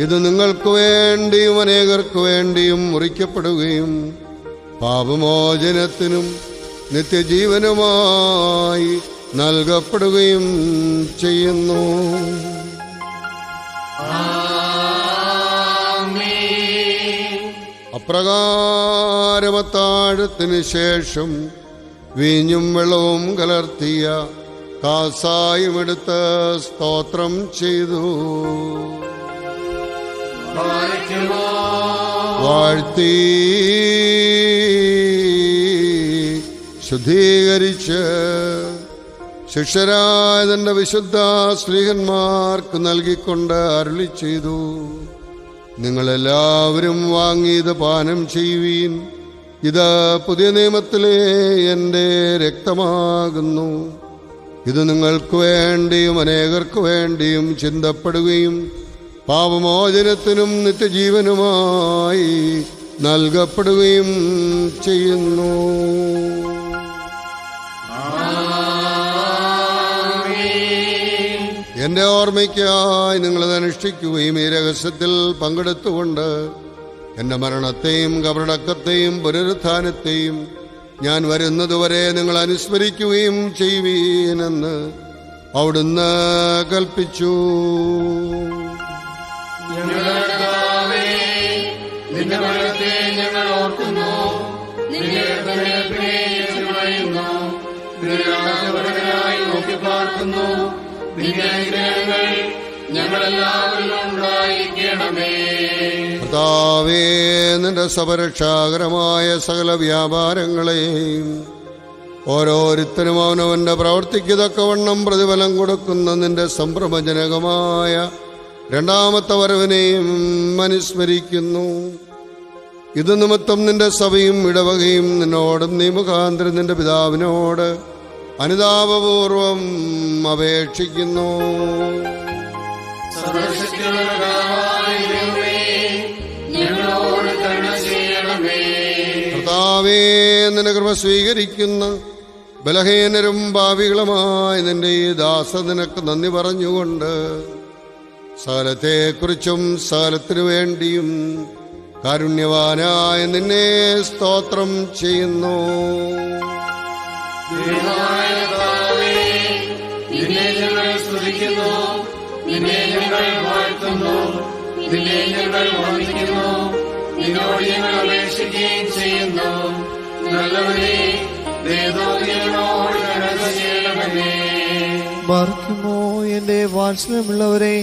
ഇത് നിങ്ങൾക്ക് വേണ്ടിയും അനേകർക്ക് വേണ്ടിയും മുറിക്കപ്പെടുകയും പാപമോചനത്തിനും നിത്യജീവനുമായി നൽകപ്പെടുകയും ചെയ്യുന്നു. അപ്രകാരമത്താഴത്തിന് ശേഷം വീഞ്ഞും വെള്ളവും കലർത്തിയ കാസായുമെടുത്ത് സ്തോത്രം ചെയ്തു. വാഴ്ത്തി ശുദ്ധീകരിച്ച് ശിഷ്യരായ തന്റെ വിശുദ്ധ ശ്ലീഹന്മാർക്ക് നൽകിക്കൊണ്ട് അരുളി ചെയ്തു, നിങ്ങളെല്ലാവരും വാങ്ങിയത് പാനം ചെയ്യുവീൻ. ഇത് പുതിയ നിയമത്തിലെ എൻ്റെ രക്തമാകുന്നു. ഇത് നിങ്ങൾക്ക് വേണ്ടിയും അനേകർക്ക് വേണ്ടിയും ചിന്തപ്പെടുകയും പാപമോചനത്തിനും നിത്യജീവനുമായി നൽകപ്പെടുകയും ചെയ്യുന്നു. എന്റെ ഓർമ്മയ്ക്കായി നിങ്ങളത് അനുഷ്ഠിക്കുകയും ഈ രഹസ്യത്തിൽ പങ്കെടുത്തുകൊണ്ട് എന്റെ മരണത്തെയും കബറടക്കത്തെയും പുനരുത്ഥാനത്തെയും ഞാൻ വരുന്നതുവരെ നിങ്ങൾ അനുസ്മരിക്കുകയും ചെയ്യുവീനെന്ന് അവിടുന്ന് കൽപ്പിച്ചു. നിന്റെ മരണത്തെ ഞങ്ങൾ ഓർക്കുന്നു, നിന്റെ നോക്കി പാർക്കുന്നു. നിന്റെ അനുഗ്രഹങ്ങൾ ഞങ്ങളെല്ലാവരിലും ഉണ്ടായിരിക്കണമേ. കർത്താവേ, നിന്റെ സപരക്ഷാകരമായ സകല വ്യാപാരങ്ങളെയും ഓരോരുത്തരും അവനവന്റെ പ്രവർത്തിക്ക് തക്കവണ്ണം പ്രതിഫലം കൊടുക്കുന്ന നിന്റെ സംഭ്രമജനകമായ രണ്ടാമത്തെ വരവിനെയും അനുസ്മരിക്കുന്നു. ഇത് നിമിത്തം നിന്റെ സഭയും ഇടവകയും നിന്നോടും നീ മുഖാന്തരം നിന്റെ പിതാവിനോട് അനുതാപപൂർവം അപേക്ഷിക്കുന്നു. കർത്താവേ, നിന്റെ കൃപ സ്വീകരിക്കുന്ന ബലഹീനരും പാപികളുമായ നിന്റെ ഈ ദാസ നിനക്ക് നന്ദി പറഞ്ഞുകൊണ്ട് സകലത്തെക്കുറിച്ചും സകലത്തിനു വേണ്ടിയും കാരുണ്യവാനായ നിന്നെ സ്തോത്രം ചെയ്യുന്നു. നിന്നെ ഞങ്ങൾ സ്തുതിക്കുന്നു, നിന്നെ ഞങ്ങൾ വാഴ്ത്തുന്നു, നിന്നെ ഞങ്ങൾ വന്ദിക്കുന്നു, നിന്നോട് ഞങ്ങൾ അപേക്ഷിക്കുകയും ചെയ്യുന്നു. നല്ലവനെ ബാർക്കുമോ എന്റെ വാത്സല്യമുള്ളവരെ,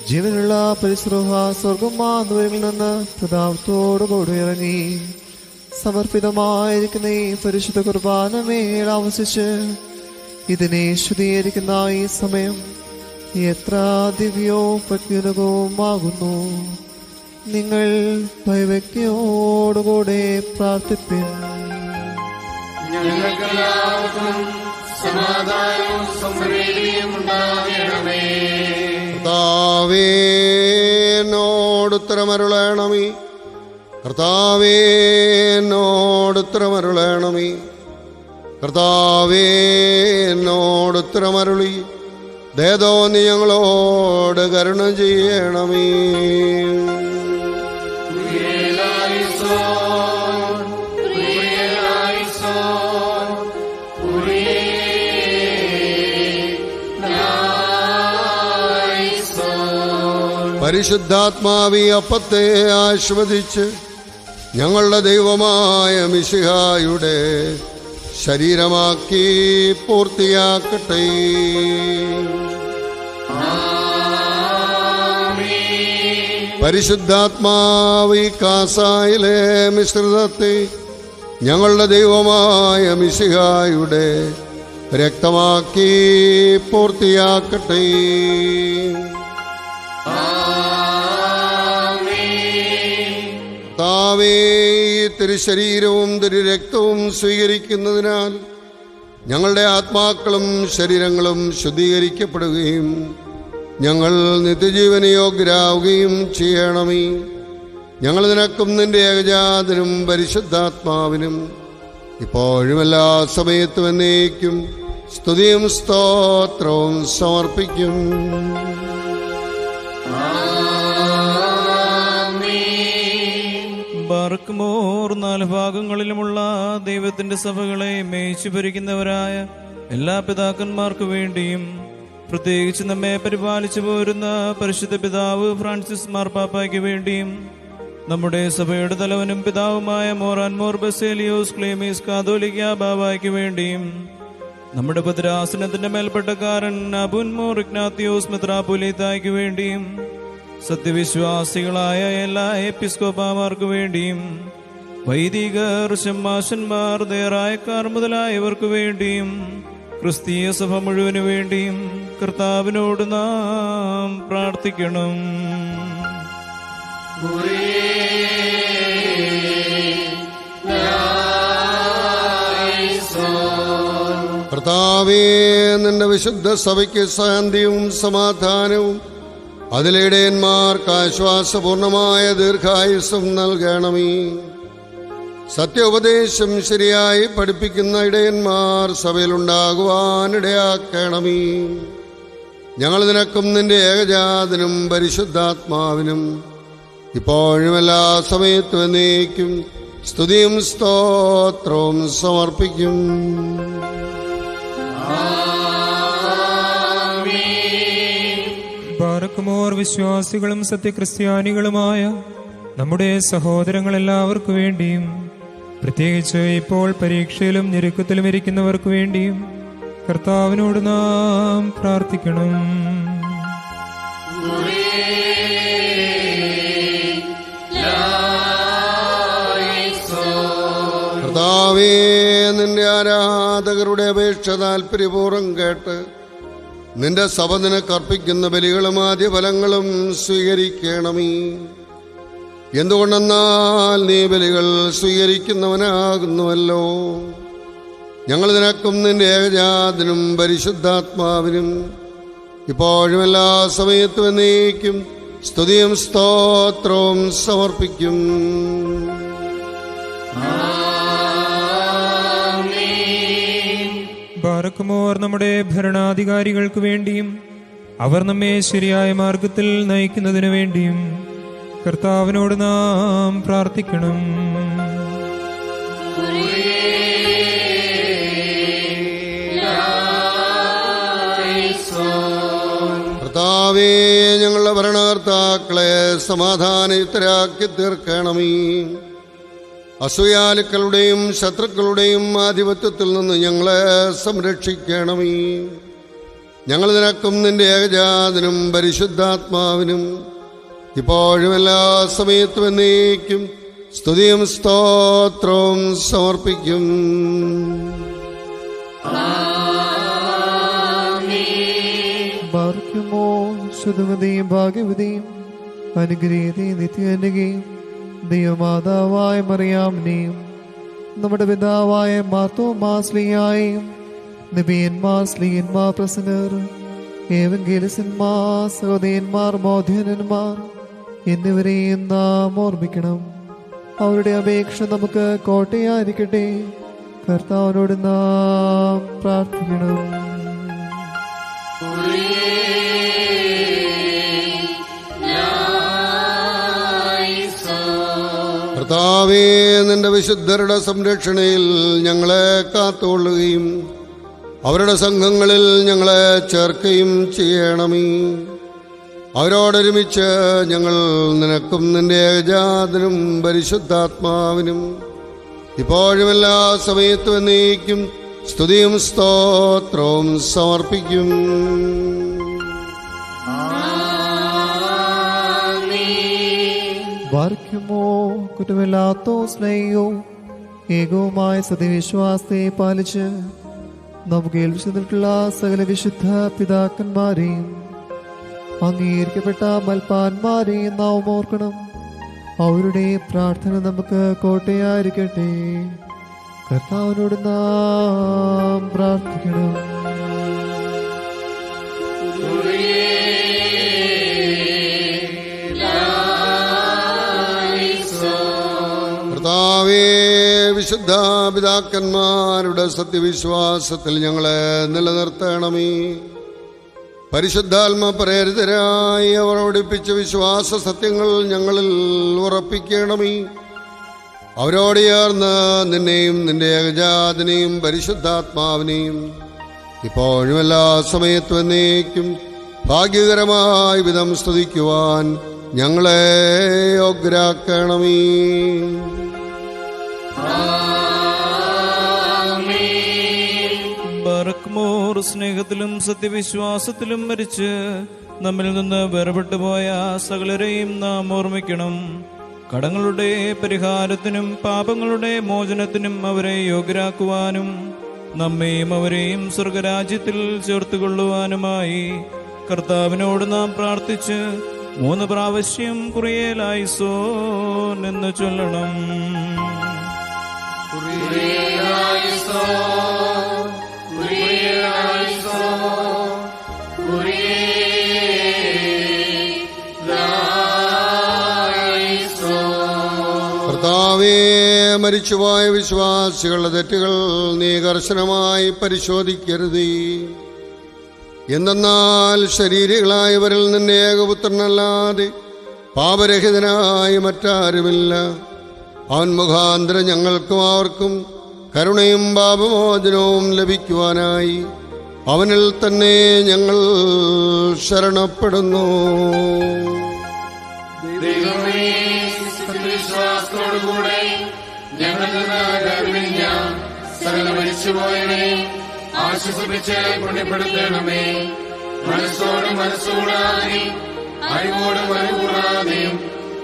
ജീവനുള്ള പരിശ്രോഹ സ്വർഗമാധുരങ്ങളിൽ നിന്ന് പ്രതാപത്തോടുകൂടി ഇറങ്ങി സമർപ്പിതമായിരിക്കുന്ന ഈ പരിശുദ്ധ കുർബാനമേൽ ആവസിച്ച് ഇതിനെ ശുദ്ധീകരിക്കുന്ന ഈ സമയം എത്ര ദിവ്യവും പ്രത്യുനകവുമാകുന്നു. നിങ്ങൾ ഭയഭക്തിയോടുകൂടെ പ്രാർത്ഥിപ്പിൻ. ഞങ്ങൾക്കെല്ലാവർക്കും സമാധാനവും സമൃദ്ധിയും ഉണ്ടാകണമേ. കർത്താവേ, എന്നോടുത്തരമരുളണമേ. കർത്താവേ, എന്നോടുത്തരമരുളണമേ. കർത്താവേ, എന്നോടുത്തരമരുളി ദയതോ നീ ഞങ്ങളോട് കരുണ ചെയ്യണമേ. പരിശുദ്ധാത്മാവി അപ്പത്തെ ആസ്വദിച്ച് ഞങ്ങളുടെ ദൈവമായ മിശിഹായുടെ ശരീരമാക്കി പൂർത്തിയാക്കട്ടെ. പരിശുദ്ധാത്മാവി കാസായിലെ മിശ്രിതത്തെ ഞങ്ങളുടെ ദൈവമായ മിശിഹായുടെ രക്തമാക്കി പൂർത്തിയാക്കട്ടെ. താവേ തിരുശരീരവും തിരുരക്തവും സ്വീകരിക്കുന്നതിനാൽ ഞങ്ങളുടെ ആത്മാക്കളും ശരീരങ്ങളും ശുദ്ധീകരിക്കപ്പെടുകയും ഞങ്ങൾ നിത്യജീവന് യോഗ്യരാവുകയും ചെയ്യണമേ. ഞങ്ങൾ നിനക്കും നിന്റെ ഏകജാതനും പരിശുദ്ധാത്മാവിനും ഇപ്പോഴും എല്ലാ സമയത്തും എന്നേക്കും സ്തുതിയും സ്തോത്രവും സമർപ്പിക്കും. ബാർക്കുമോർ 4 ഭാഗങ്ങളിലുമുള്ള ദൈവത്തിന്റെ സഭകളെ മേയിച്ചു ഭരിക്കുന്നവരായ എല്ലാ പിതാക്കന്മാർക്കു വേണ്ടിയും പ്രത്യേകിച്ച് നമ്മെ പരിപാലിച്ചു പോരുന്ന പരിശുദ്ധ പിതാവ് ഫ്രാൻസിസ് മാർപ്പാപ്പയ്ക്ക് വേണ്ടിയും നമ്മുടെ സഭയുടെ തലവനും പിതാവുമായ മോറാൻമോർ ബസേലിയോസ് ക്ലീമീസ് കാതോലിക്ക ബാബായ്ക്ക് വേണ്ടിയും നമ്മുടെ ഭദ്രാസനത്തിന്റെ മേൽപ്പെട്ടക്കാരൻ അബുൻമോർ ഇഗ്നാത്തിയോസ് മെത്രാപ്പൊലീത്തായ്ക്ക് വേണ്ടിയും സത്യവിശ്വാസികളായ എല്ലാ എപ്പിസ്കോപ്പാമാർക്ക് വേണ്ടിയും വൈദികർ, ശമ്മാശന്മാർ, ദേറായക്കാർ മുതലായവർക്ക് വേണ്ടിയും ക്രിസ്തീയ സഭ മുഴുവനു വേണ്ടിയും കർത്താവിനോട് നാം പ്രാർത്ഥിക്കണം. കർത്താവേ, നിന്റെ വിശുദ്ധ സഭയ്ക്ക് ശാന്തിയും സമാധാനവും അതിലിടയന്മാർക്ക് ആശ്വാസപൂർണമായ ദീർഘായുസ്സും നൽകണമേ. സത്യോപദേശം ശരിയായി പഠിപ്പിക്കുന്ന ഇടയന്മാർ സഭയിലുണ്ടാകുവാനിടയാക്കണമേ. ഞങ്ങൾ നിനക്കും നിന്റെ ഏകജാതനും പരിശുദ്ധാത്മാവിനും ഇപ്പോഴും എല്ലാ സമയത്തും എന്നേക്കും സ്തുതിയും സ്തോത്രവും സമർപ്പിക്കും. ബാറക്കുമോർ വിശ്വാസികളും സത്യക്രിസ്ത്യാനികളുമായ നമ്മുടെ സഹോദരങ്ങളെല്ലാവർക്കു വേണ്ടിയും പ്രത്യേകിച്ച് ഇപ്പോൾ പരീക്ഷയിലും ഞെരുക്കത്തിലും ഇരിക്കുന്നവർക്കു വേണ്ടിയും കർത്താവിനോട് നാം പ്രാർത്ഥിക്കണം. കർത്താവേ, നിന്റെ ആരാധകരുടെ അപേക്ഷ താൽപര്യപൂർവ്വം കേട്ട് നിന്റെ സഭ നിനക്ക് അർപ്പിക്കുന്ന ബലികളും ആദ്യ ഫലങ്ങളും സ്വീകരിക്കണമേ. എന്തുകൊണ്ടെന്നാൽ നീ ബലികൾ സ്വീകരിക്കുന്നവനാകുന്നുവല്ലോ. ഞങ്ങൾ നിനക്കും നിന്റെ ഏകജാതനും പരിശുദ്ധാത്മാവിനും ഇപ്പോഴും എല്ലാ സമയത്തും എന്നേക്കും സ്തുതിയും സ്തോത്രവും സമർപ്പിക്കും. ബാറക്കുമോർ നമ്മുടെ ഭരണാധികാരികൾക്ക് വേണ്ടിയും അവർ നമ്മെ ശരിയായ മാർഗത്തിൽ നയിക്കുന്നതിനു വേണ്ടിയും കർത്താവിനോട് നാം പ്രാർത്ഥിക്കണം. കർത്താവേ, ഞങ്ങളുടെ ഭരണകർത്താക്കളെ സമാധാനയുക്തരാക്കി തീർക്കണമേ. അസൂയാലുക്കളുടെയും ശത്രുക്കളുടെയും ആധിപത്യത്തിൽ നിന്ന് ഞങ്ങളെ സംരക്ഷിക്കണമേ. ഞങ്ങൾ നിനക്കും നിന്റെ ഏകജാതനും പരിശുദ്ധാത്മാവിനും ഇപ്പോഴും എല്ലാ സമയത്തും എന്നേക്കും സ്തുതിയും സ്തോത്രവും സമർപ്പിക്കും. ബാർക്കുമോ ശുദ്ധമതിയും ഭാഗ്യവതിയും അനുഗ്രഹീതയും നിത്യകന്യകയും ദൈവമാതാവായ മറിയാമിനെയും നമ്മുടെ പിതാവായ മാർത്തോമാസ്ലിയായും നബിയന്മാർ, സ്ലീഹന്മാർ, പ്രസംഗർ, ഏവങ്കേലിസന്മാർ, സഹോദയന്മാർ, മോധ്യനന്മാർ എന്നിവരെയും നാം ഓർമ്മിക്കണം. അവരുടെ അപേക്ഷ നമുക്ക് കോട്ടയായിരിക്കട്ടെ. കർത്താവിനോട് നാം പ്രാർത്ഥിക്കണം. കർത്താവേ, നിന്റെ വിശുദ്ധരുടെ സംരക്ഷണയിൽ ഞങ്ങളെ കാത്തുകൊള്ളുകയും അവരുടെ സംഘങ്ങളിൽ ഞങ്ങളെ ചേർക്കുകയും ചെയ്യണമേ. അവരോടൊരുമിച്ച് ഞങ്ങൾ നിനക്കും നിന്റെ ഏകജാതനും പരിശുദ്ധാത്മാവിനും ഇപ്പോഴും എല്ലാ സമയത്തും എന്നേക്കും സ്തുതിയും സ്തോത്രവും സമർപ്പിക്കും. വാർക്കുമോ കുറ്റമില്ലാത്തോ സ്നേഹയോ ഏകവുമായ സത്യവിശ്വാസത്തെ പാലിച്ച് നമുക്ക് ഏൽപ്പിച്ചിട്ടുള്ള സകല വിശുദ്ധ പിതാക്കന്മാരെയും അംഗീകരിക്കപ്പെട്ട മൽപ്പാന്മാരെയും നാം ഓർക്കണം. അവരുടെ പ്രാർത്ഥന നമുക്ക് കോട്ടയായിരിക്കട്ടെ. കർത്താവിനോട് നാം പ്രാർത്ഥിക്കണം. കർത്താവേ, വിശുദ്ധ പിതാക്കന്മാരുടെ സത്യവിശ്വാസത്തിൽ ഞങ്ങളെ നിലനിർത്തണമേ. പരിശുദ്ധാത്മ പ്രേരിതരായി അവർ പഠിപ്പിച്ച വിശ്വാസ സത്യങ്ങൾ ഞങ്ങളിൽ ഉറപ്പിക്കണമേ. അവരോട് ചേർന്ന് നിന്നെയും നിന്റെ ഏകജാതനെയും പരിശുദ്ധാത്മാവിനെയും ഇപ്പോഴും എല്ലാ സമയത്തും എന്നേക്കും ഭാഗ്യകരമായ വിധം സ്തുതിക്കുവാൻ ഞങ്ങളെ യോഗ്യരാക്കണമേ. ബർക്ക്മോർ സ്നേഹത്തിലും സത്യവിശ്വാസത്തിലും മരിച്ച് നമ്മിൽ നിന്ന് വേർപെട്ടു പോയ സകലരെയും നാം ഓർമ്മിക്കണം. കടങ്ങളുടെ പരിഹാരത്തിനും പാപങ്ങളുടെ മോചനത്തിനും അവരെ യോഗ്യരാക്കുവാനും നമ്മെയും അവരെയും സ്വർഗരാജ്യത്തിൽ ചേർത്തുകൊള്ളുവാനുമായി കർത്താവിനോട് നാം പ്രാർത്ഥിച്ച് 3 പ്രാവശ്യം കുറിയേലായിസോൻ എന്ന് ചൊല്ലണം. കർത്താവേ, മരിച്ചുപോയ വിശ്വാസികളുടെ തെറ്റുകൾ നീ കർശനമായി പരിശോധിക്കരുതേ. എന്തെന്നാൽ ശരീരികളായവരിൽ നിന്റെ ഏകപുത്രനല്ലാതെ പാപരഹിതനായ മറ്റാരുമില്ല. അവൻ മുഖാന്തരം ഞങ്ങൾക്കും അവർക്കും കരുണയും പാപമോചനവും ലഭിക്കുവാനായി അവനിൽ തന്നെ ഞങ്ങൾ ശരണപ്പെടുന്നു. വിശ്വാസത്തോടുകൂടെ ഞങ്ങൾ സകല മരിച്ചുപോയവരെയും ആശ്വസിപ്പിച്ച് പുണ്യപ്പെടുത്തണമേ. മനസ്സോട് മനസ്സുകൂടാതെയും അറിവോടും അറിവുകൂടാതെയും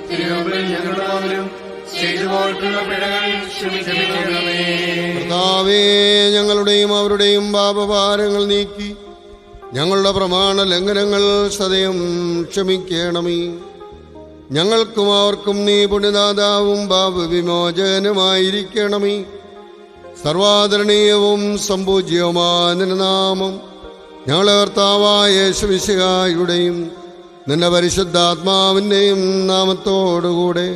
തിരുവമ്പിൽ ഞങ്ങളോരും ചെയ്തു പോയിട്ടുള്ള പിഴകൾ ക്ഷമിക്കണമേ. കർത്താവേ, ഞങ്ങളുടെയും അവരുടെയും പാപഭാരങ്ങൾ നീക്കി ഞങ്ങളുടെ പ്രമാണ ലംഘനങ്ങൾ സദയം ക്ഷമിക്കണമേ. ഞങ്ങൾക്കും അവർക്കും നീ പുണ്യദാതാവും പാപവിമോചനമായിരിക്കണമേ. സർവാദരണീയവും സംപൂജ്യവുമായ നിന്റെ നാമം ഞങ്ങളെ കർത്താവായ യേശുമിശിഹായുടെയും നിന്റെ പരിശുദ്ധാത്മാവിൻ്റെയും നാമത്തോടുകൂടെ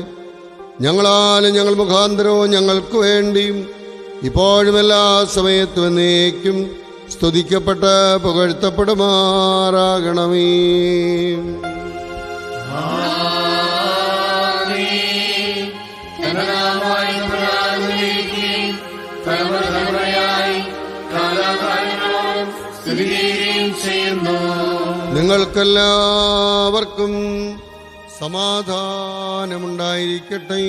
ഞങ്ങളാലും ഞങ്ങൾ മുഖാന്തരവും ഞങ്ങൾക്ക് വേണ്ടിയും ഇപ്പോഴും എല്ലാ സമയത്തും എന്നേക്കും സ്തുതിക്കപ്പെട്ട് പുകഴ്ത്തപ്പെടുമാറാകണമേ. നിങ്ങൾക്കെല്ലാവർക്കും സമാധാനമുണ്ടായിരിക്കട്ടെ.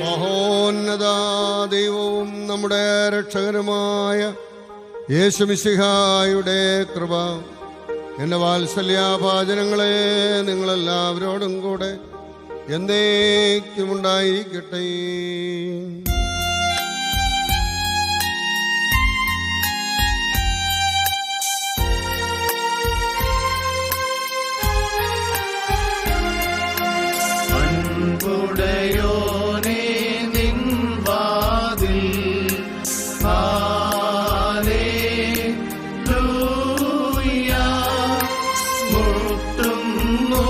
മഹോന്നത ദൈവവും നമ്മുടെ രക്ഷകനുമായ യേശുമിശിഹായുടെ കൃപ എന്റെ വാത്സല്യാഭാചനങ്ങളെ നിങ്ങളെല്ലാവരോടും കൂടെ എന്നേക്കുമുണ്ടായിരിക്കട്ടെ. അൻപുടയോനേ നിൻ വാതിൽ ഹല്ലേലൂയ മുട്ടുന്നു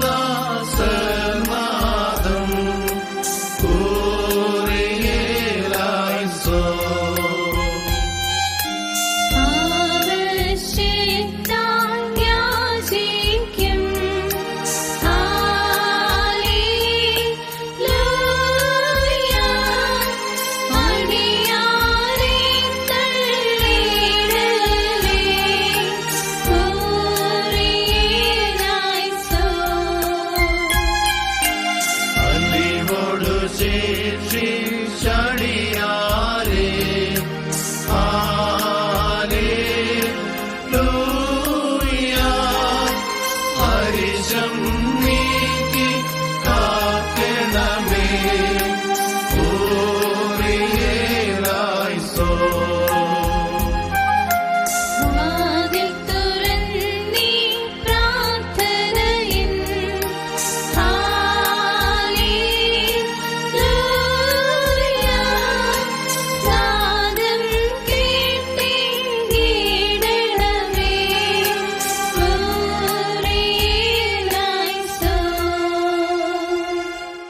ദാസനാദം കുറിയേലായിസോ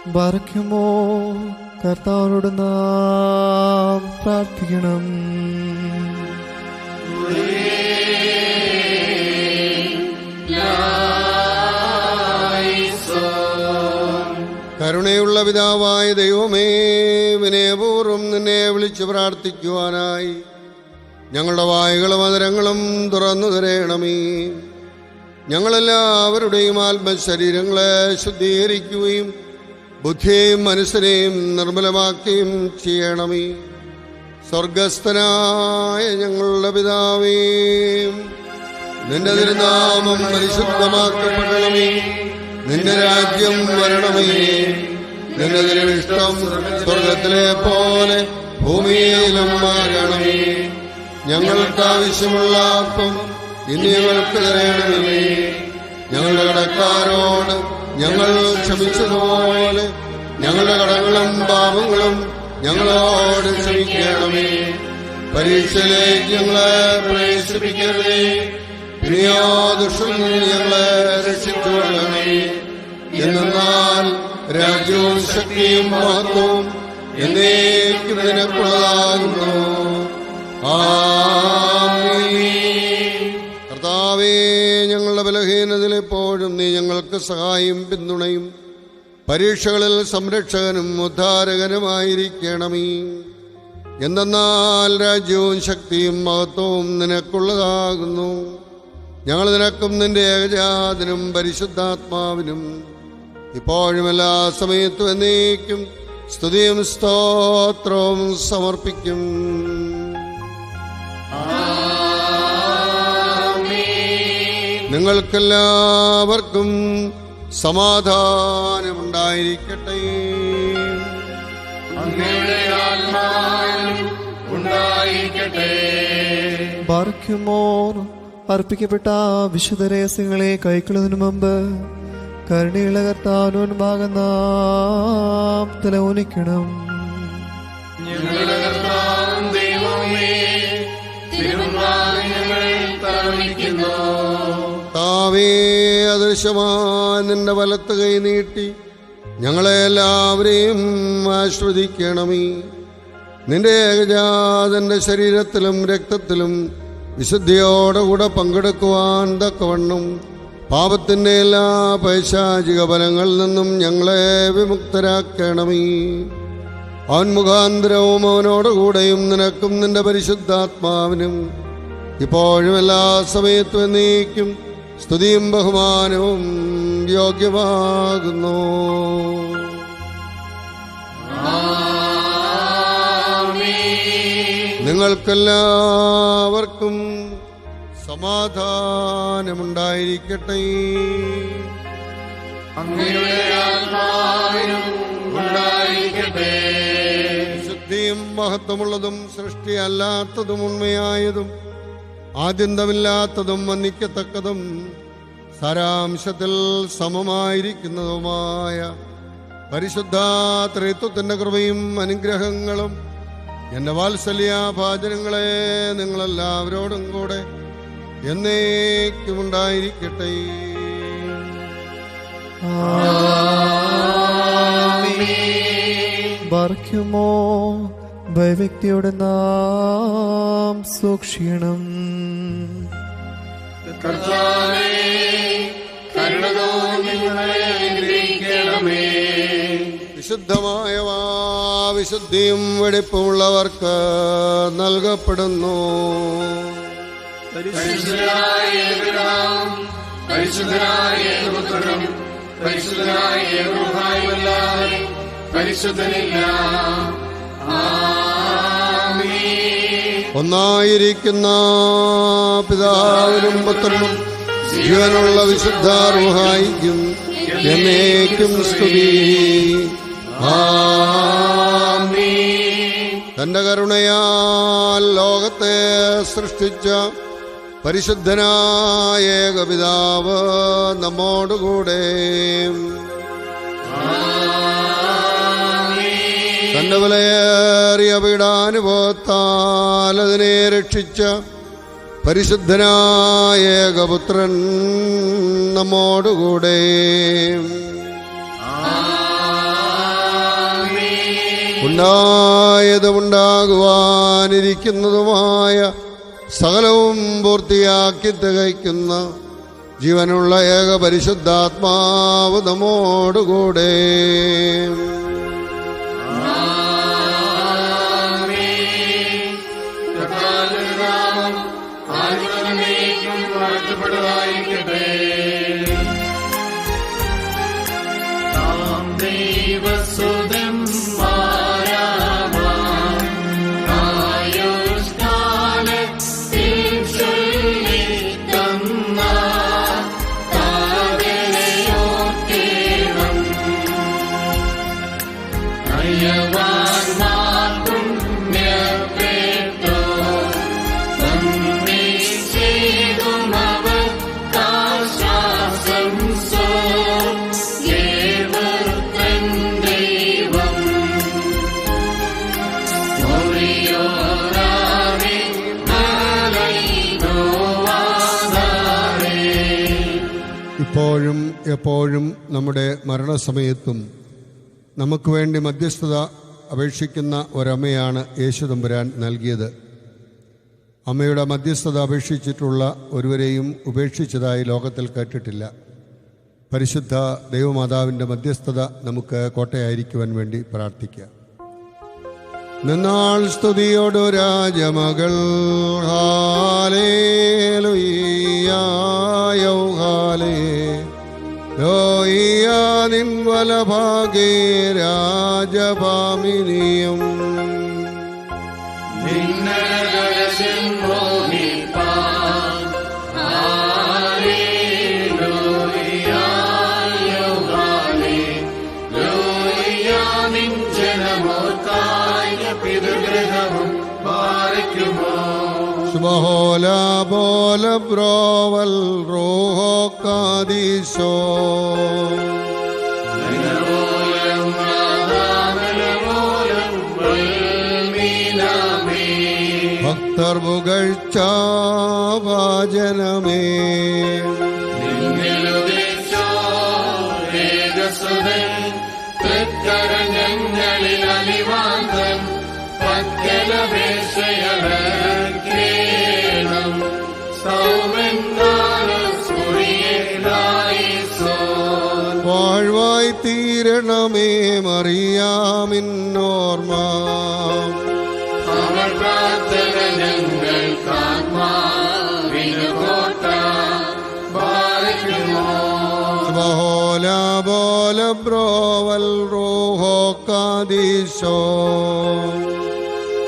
ബാറയ്ക്കുമോ കർത്താവിനോട് നാം പ്രാർത്ഥിക്കണം. കരുണയുള്ള പിതാവായ ദൈവമേ, വിനയപൂർവ്വം നിന്നെ വിളിച്ചു പ്രാർത്ഥിക്കുവാനായി ഞങ്ങളുടെ വായുകളും മധുരങ്ങളും തുറന്നു തരേണമേ. ഞങ്ങളെല്ലാവരുടെയും ആത്മശരീരങ്ങളെ ശുദ്ധീകരിക്കുകയും ബുദ്ധിയെയും മനസ്സിനെയും നിർമ്മലമാക്കുകയും ചെയ്യണമേ. സ്വർഗസ്ഥനായ ഞങ്ങളുടെ പിതാവേ, നിന്റെ തിരുനാമം പരിശുദ്ധമാക്കപ്പെടണമേ. നിന്റെ രാജ്യം വരണമേ. നിന്റെ തിരുവിഷ്ടം സ്വർഗത്തിലെ പോലെ ഭൂമിയിലും ആകണമേ. ഞങ്ങൾക്ക് ആവശ്യമുള്ള അപ്പം ഇനി ഞങ്ങൾക്ക് തരയണമേ. ഞങ്ങളുടെ കടക്കാരോട് ഞങ്ങൾ ക്ഷമിച്ചതുപോലെ ഞങ്ങളുടെ കടങ്ങളും പാപങ്ങളും ഞങ്ങളോട് ക്ഷമിക്കണമേ. പരീക്ഷയിലേക്ക് ഞങ്ങളെ പ്രവേശിപ്പിക്കരുതേ, ദുഷ്ടനിൽ ഞങ്ങളെ രക്ഷിച്ചുകൊള്ളണമേ. എന്നാൽ രാജ്യവും ശക്തിയും മഹത്വവും എന്നേക്കും നിനക്കുള്ളതാകുന്നു. കർത്താവേ, ഞങ്ങളുടെ ബലഹീനതയിൽ എപ്പോഴും നീ ഞങ്ങൾക്ക് സഹായം പിന്തുണയും പരീക്ഷകളിൽ സംരക്ഷകനും ഉദ്ധാരകനുമായിരിക്കണമേ. എന്തെന്നാൽ രാജ്യവും ശക്തിയും മഹത്വവും നിനക്കുള്ളതാകുന്നു. ഞങ്ങൾ നിനക്കും നിന്റെ ഏകജാതനും പരിശുദ്ധാത്മാവിനും ഇപ്പോഴും എല്ലാ സമയത്തും എന്നേക്കും സ്തുതിയും സ്തോത്രവും സമർപ്പിക്കും. നിങ്ങൾക്കെല്ലാവർക്കും സമാധാനമുണ്ടായിരിക്കട്ടെ. ബാറയ്ക്കുമോർ അർപ്പിക്കപ്പെട്ട വിശുദ്ധ രഹസ്യങ്ങളെ കൈക്കൊള്ളുന്നതിനു മുമ്പ് കരുണയുള്ള കർത്താവിന് മുൻപാകെ നാം തലകുനിക്കണം. ഞങ്ങളുടെ കർത്താവും ദൈവമേ, തിരുമുമ്പാകെ ഞങ്ങൾ തലകുനിക്കുന്നു. താവേ, അദൃശ്യമായ നിന്റെ വലത്ത് കൈ നീട്ടി ഞങ്ങളെ എല്ലാവരെയും ആശ്വദിക്കണമേ. നിന്റെ ഏകജാതന്റെ ശരീരത്തിലും രക്തത്തിലും വിശുദ്ധിയോടുകൂടെ പങ്കെടുക്കുവാൻ തക്കവണ്ണം പാപത്തിന്റെ എല്ലാ പൈശാചിക ഫലങ്ങളിൽ നിന്നും ഞങ്ങളെ വിമുക്തരാക്കണമേ. അവൻ മുഖാന്തരവും അവനോടുകൂടെയും നിനക്കും നിന്റെ പരിശുദ്ധാത്മാവിനും ഇപ്പോഴും എല്ലാ സമയത്തും എന്നേക്കും സ്തുതിയും ബഹുമാനവും യോഗ്യമാകുന്നു. നിങ്ങൾക്കെല്ലാവർക്കും സമാധാനമുണ്ടായിരിക്കട്ടെ. അങ്ങയുടെ ആത്മാവിനും ഉണ്ടായിരിക്കട്ടെ. ശുദ്ധിയും മഹത്വമുള്ളതും സൃഷ്ടിയല്ലാത്തതും ഉണ്മയായതും ആദ്യന്തമില്ലാത്തതും വന്ദിക്കത്തക്കതും സാരാംശത്തിൽ സമമായിരിക്കുന്നതുമായ പരിശുദ്ധ ത്രിത്വത്തിന്റെ കൃപയും അനുഗ്രഹങ്ങളും എന്റെ വാത്സല്യഭാചനങ്ങളെ നിങ്ങളെല്ലാവരോടും കൂടെ എന്നേക്കും ഉണ്ടായിരിക്കട്ടെ. ബാറയ്ക്കുമോ ഭയഭക്തിയോടെ നാം സൂക്ഷിക്കണം. കർത്താവേ, കരുണ തോന്നി ഞങ്ങളെ അനുഗ്രഹിക്കണമേ. വിശുദ്ധമായവ വിശുദ്ധിയും വെടിപ്പുമുള്ളവർക്ക് നൽകപ്പെടുന്നു. പരിശുദ്ധനായ ഏകപിതാവും പരിശുദ്ധനായ ഏകപുത്രനും പരിശുദ്ധനായ ഏകരൂഹായുമല്ലാതെ പരിശുദ്ധനില്ല. ഒന്നായിരിക്കുന്ന പിതാവിനും പുത്രനും ജീവനുള്ള വിശുദ്ധ റൂഹായിക്കും എന്നേക്കും സ്തുതി. തന്റെ കരുണയാൽ ലോകത്തെ സൃഷ്ടിച്ച പരിശുദ്ധനായ ഏകപിതാവ് നമ്മോടുകൂടെ തന്റെ വിലയേറിയ പീഡാനുഭവത്താൽ അതിനെ രക്ഷിച്ച പരിശുദ്ധനായ ഏകപുത്രൻ നമ്മോടുകൂടെ ഉണ്ടായതും ഉണ്ടാകുവാനിരിക്കുന്നതുമായ സകലവും പൂർത്തിയാക്കി തികയ്ക്കുന്ന ജീവനുള്ള ഏക പരിശുദ്ധാത്മാവ് നമ്മോടുകൂടെ. ഇപ്പോഴും എപ്പോഴും നമ്മുടെ മരണസമയത്തും നമുക്ക് വേണ്ടി മധ്യസ്ഥത അപേക്ഷിക്കുന്ന ഒരമ്മയാണ് യേശു തമ്പുരാൻ നൽകിയത്. അമ്മയുടെ മധ്യസ്ഥത അപേക്ഷിച്ചിട്ടുള്ള ഒരുവരെയും ഉപേക്ഷിച്ചതായി ലോകത്തിൽ കേട്ടിട്ടില്ല. പരിശുദ്ധ ദൈവമാതാവിൻ്റെ മധ്യസ്ഥത നമുക്ക് കോട്ടയായിരിക്കുവാൻ വേണ്ടി പ്രാർത്ഥിക്കാം. നിന്നാൾ സ്തുതിയോടു രാജമകൾ ഹാലേലുയ്യാ നിൻ വലഭാഗേ രാജഭാമിനിയം Subhola bola broval roho kadisho Bhaktar bugalcha vajaname നിന്നിലുദിച്ചോ ഏകസുതൻ തൃക്കരഞ്ഞങ്ങളിൽ അലിവാന്തൻ പക്കലപേക്ഷയടക്കേണം സൗമന്നാലസ്കുറിയേലായിസോൻ വാഴ്വായി തീരണമേ മറിയാമിന്നോർമ്മ അവർ പ്രാർത്ഥന ഞങ്ങൾക്കാത്മാവിനു കോട്ട പാലിക്കുമോ Subhola bola broval roho kadisho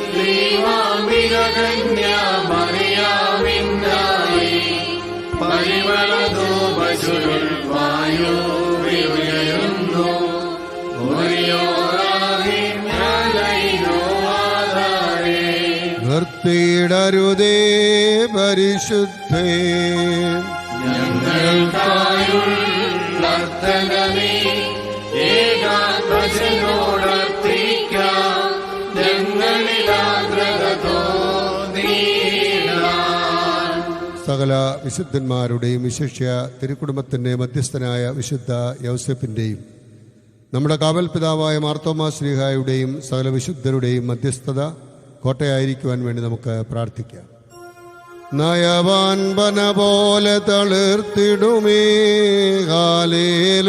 ശ്രീമാമ്പികന്യാമറിയാമിന്നായി പരിമളധൂപസുരുൾ വായുവിലുയരുന്നു നിർത്തിയിടരുതേ പരിശുദ്ധേ ഞങ്ങൾക്കായുള്ളർത്തനമേ ഏകാത്മജനോടർത്തിക്കാം ഞങ്ങളിലാഗ്രത തോന്നിയിടാൻ. സകല വിശുദ്ധന്മാരുടെയും വിശിഷ്യ തിരുക്കുടുംബത്തിൻ്റെ മധ്യസ്ഥനായ വിശുദ്ധ യൗസേപ്പിൻ്റെയും നമ്മുടെ കാവൽ പിതാവായ മാർത്തോമാ ശ്ലീഹായുടെയും സകല വിശുദ്ധരുടെയും മധ്യസ്ഥത കോട്ടയായിരിക്കുവാൻ വേണ്ടി നമുക്ക് പ്രാർത്ഥിക്കാം. നയവാൻ പന പോലെ തളിർത്തിടുമേ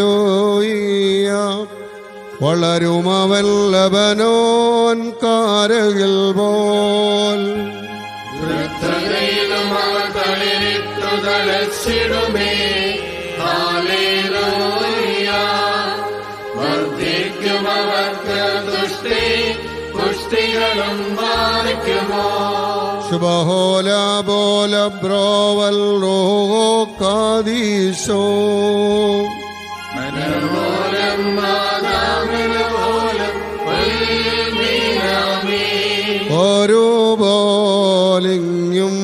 ഹാലേലൂയ്യ വളരുമവൻ ലബനോൻ കാരകിൽ പോൽ വൃദ്ധതയിലും അവർ തളിരിട്ടു തളച്ചിടുമേ ഹല്ലേലൂയ. വർദ്ധിക്കും അവർക്ക് ദുഷ്ടി പുഷ്ടികളും മാറിക്കുമോ ശുഭഹോല ബോല ബ്രോവൽ റോഹോ കാദീശോ മനോലം മാതാമനോലം ഒരു ബോലിങ്ങും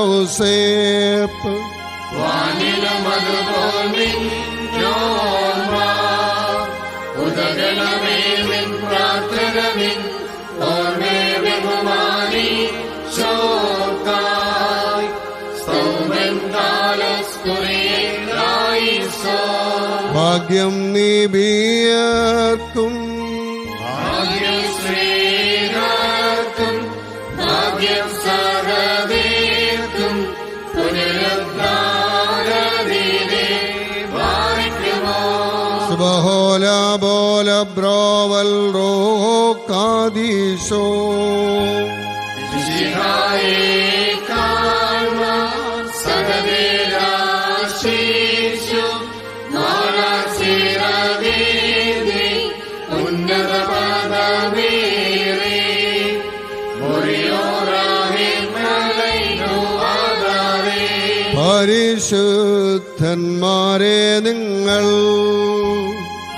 മോറിയൗസേപ്പ് വാനിലും അതുപോൽ നിന്നോർമ്മ ഉദകണമേ നിൻ പ്രാർത്ഥനമിൻ ഓർമ്മേ ബഹുമാനി ശോകായ് സൗമൻ കാലസ്കുറിയേലായിസോ ഭാഗ്യം നീ ബിയർക്കും ഭാഗ്യം അനേകർക്കും ഭാഗ്യം സഹതീർക്കും പുനരുദ്ധാരദിനെ വാഴ്ത്തുമോ. സുബഹോല ബോല ബ്രോവൽ റോഹോ കാദീശോ. മിശിഹായെ കാണുവാൻ സകലരാശിച്ചു മാറാചിറകേന്തി ഉന്നത പദമേറി മൊഴിയോറാഹിമലൈനുവാദാരേ. പരിശുദ്ധന്മാരെ നിങ്ങൾ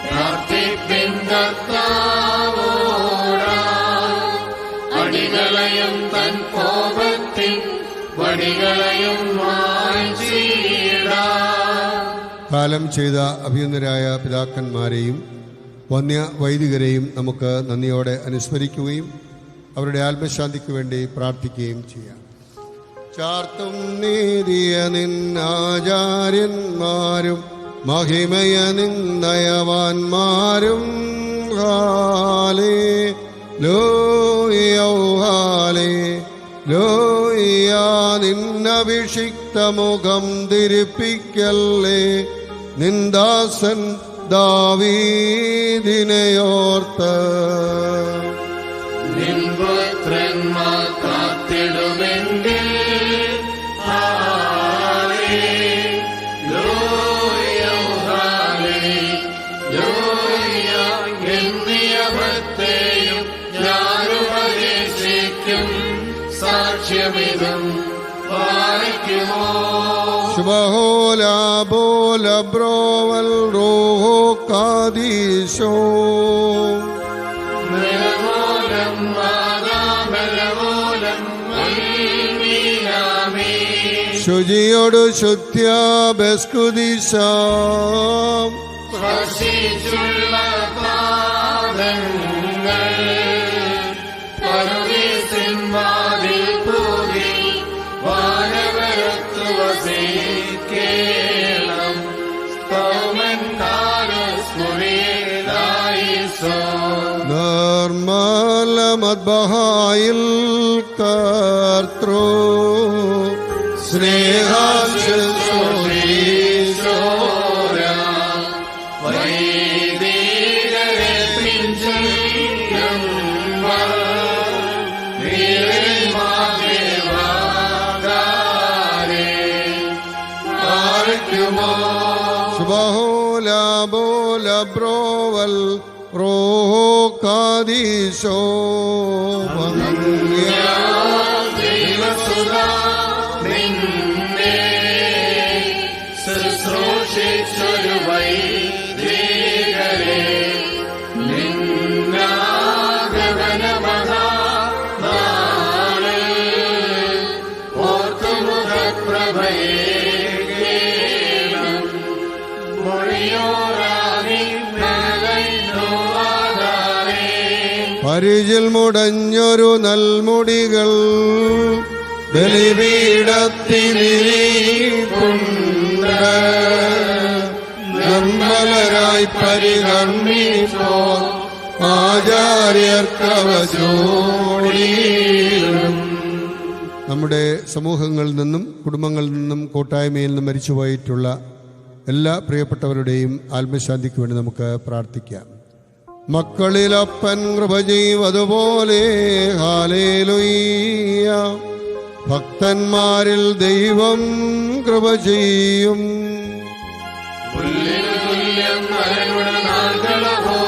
പ്രാർത്ഥിപ്പിൻ കർത്താവോടായി. അടികളെയും തൻ കോപത്തിൻ വടികളെയും മായ്ച്ചിടാം. കാലം ചെയ്ത അഭിയുന്നരായ പിതാക്കന്മാരെയും വന്യ വൈദികരെയും നമുക്ക് നന്ദിയോടെ അനുസ്മരിക്കുകയും അവരുടെ ആത്മശാന്തിക്ക് വേണ്ടി പ്രാർത്ഥിക്കുകയും ചെയ്യാം. ചാർത്തും നീതിയ നിന്നാചാര്യന്മാരും മഹിമയ നിന്നയവാന്മാരും ഹാലേ ലോയോ ഹാലേ ലോയ. നിന്നഭിഷിക്ത മുഖം തിരിപ്പിക്കല്ലേ, നിന്ദാസൻ ദാവീദിനെയോർത്ത്. നിൻപുത്രന്മാർ കാത്തിടുമെങ്കിൽ എന്നിയവത്തെയും ഞാനുപദേശിക്കും. സാക്ഷ്യമിതും പാലിക്കുമോ. ശുഭഹോല ബോല ബ്രോവൽ റോഹോ കാദീശോ. മെലവോലം മാതാമെലവോലം മീനാമേ. ശുചിയോടു ശുദ്ധ്യാബസ്കുദിശാം. സ്പർശിച്ചുള്ള പാദങ്ങൾ പരദേശിന്മാരിൽ പോകി വാനവരത്തു വസിക്കേണം. സ്തോമൻ കാലസ്മുറിയിലായിസോ. നിർമ്മല മദ്ബഹായിൽ കർത്തൃ സ്നേഹാശോര വൈദികരെ പിഞ്ചെല്ലും ശുഭഹോല ബോല ബ്രോവൽ റോഹോ കാദീശോ. ശുശ്രൂഷിച്ചൊരു വൈദികരെ നിന്നാഗമനമഹാനാളിൽ ഓർത്തുമുഖപ്രഭയേകേണം. മൊഴിയോറാണി മേലൈനുവാദാരേ. പരിചിൽ മുടഞ്ഞൊരു നൽമുടികൾ ബലിപീഠത്തിനിരിപ്പുണ്ട്. നിർമ്മലരായി പരികർമ്മിപ്പോ ആചാര്യർക്കവചോടിയിടും. നമ്മുടെ സമൂഹങ്ങളിൽ നിന്നും കുടുംബങ്ങളിൽ നിന്നും കൂട്ടായ്മയിൽ നിന്നും മരിച്ചുപോയിട്ടുള്ള എല്ലാ പ്രിയപ്പെട്ടവരുടെയും ആത്മശാന്തിക്ക് വേണ്ടി നമുക്ക് പ്രാർത്ഥിക്കാം. മക്കളിലപ്പൻ കൃപ ചെയ്യും അതുപോലെ ഹാലേലുയ്യ. ഭക്തന്മാരിൽ ദൈവം കൃപ ചെയ്യും. പുല്ലിനു തുല്യം നരനുടെ നാൾകളഹോ.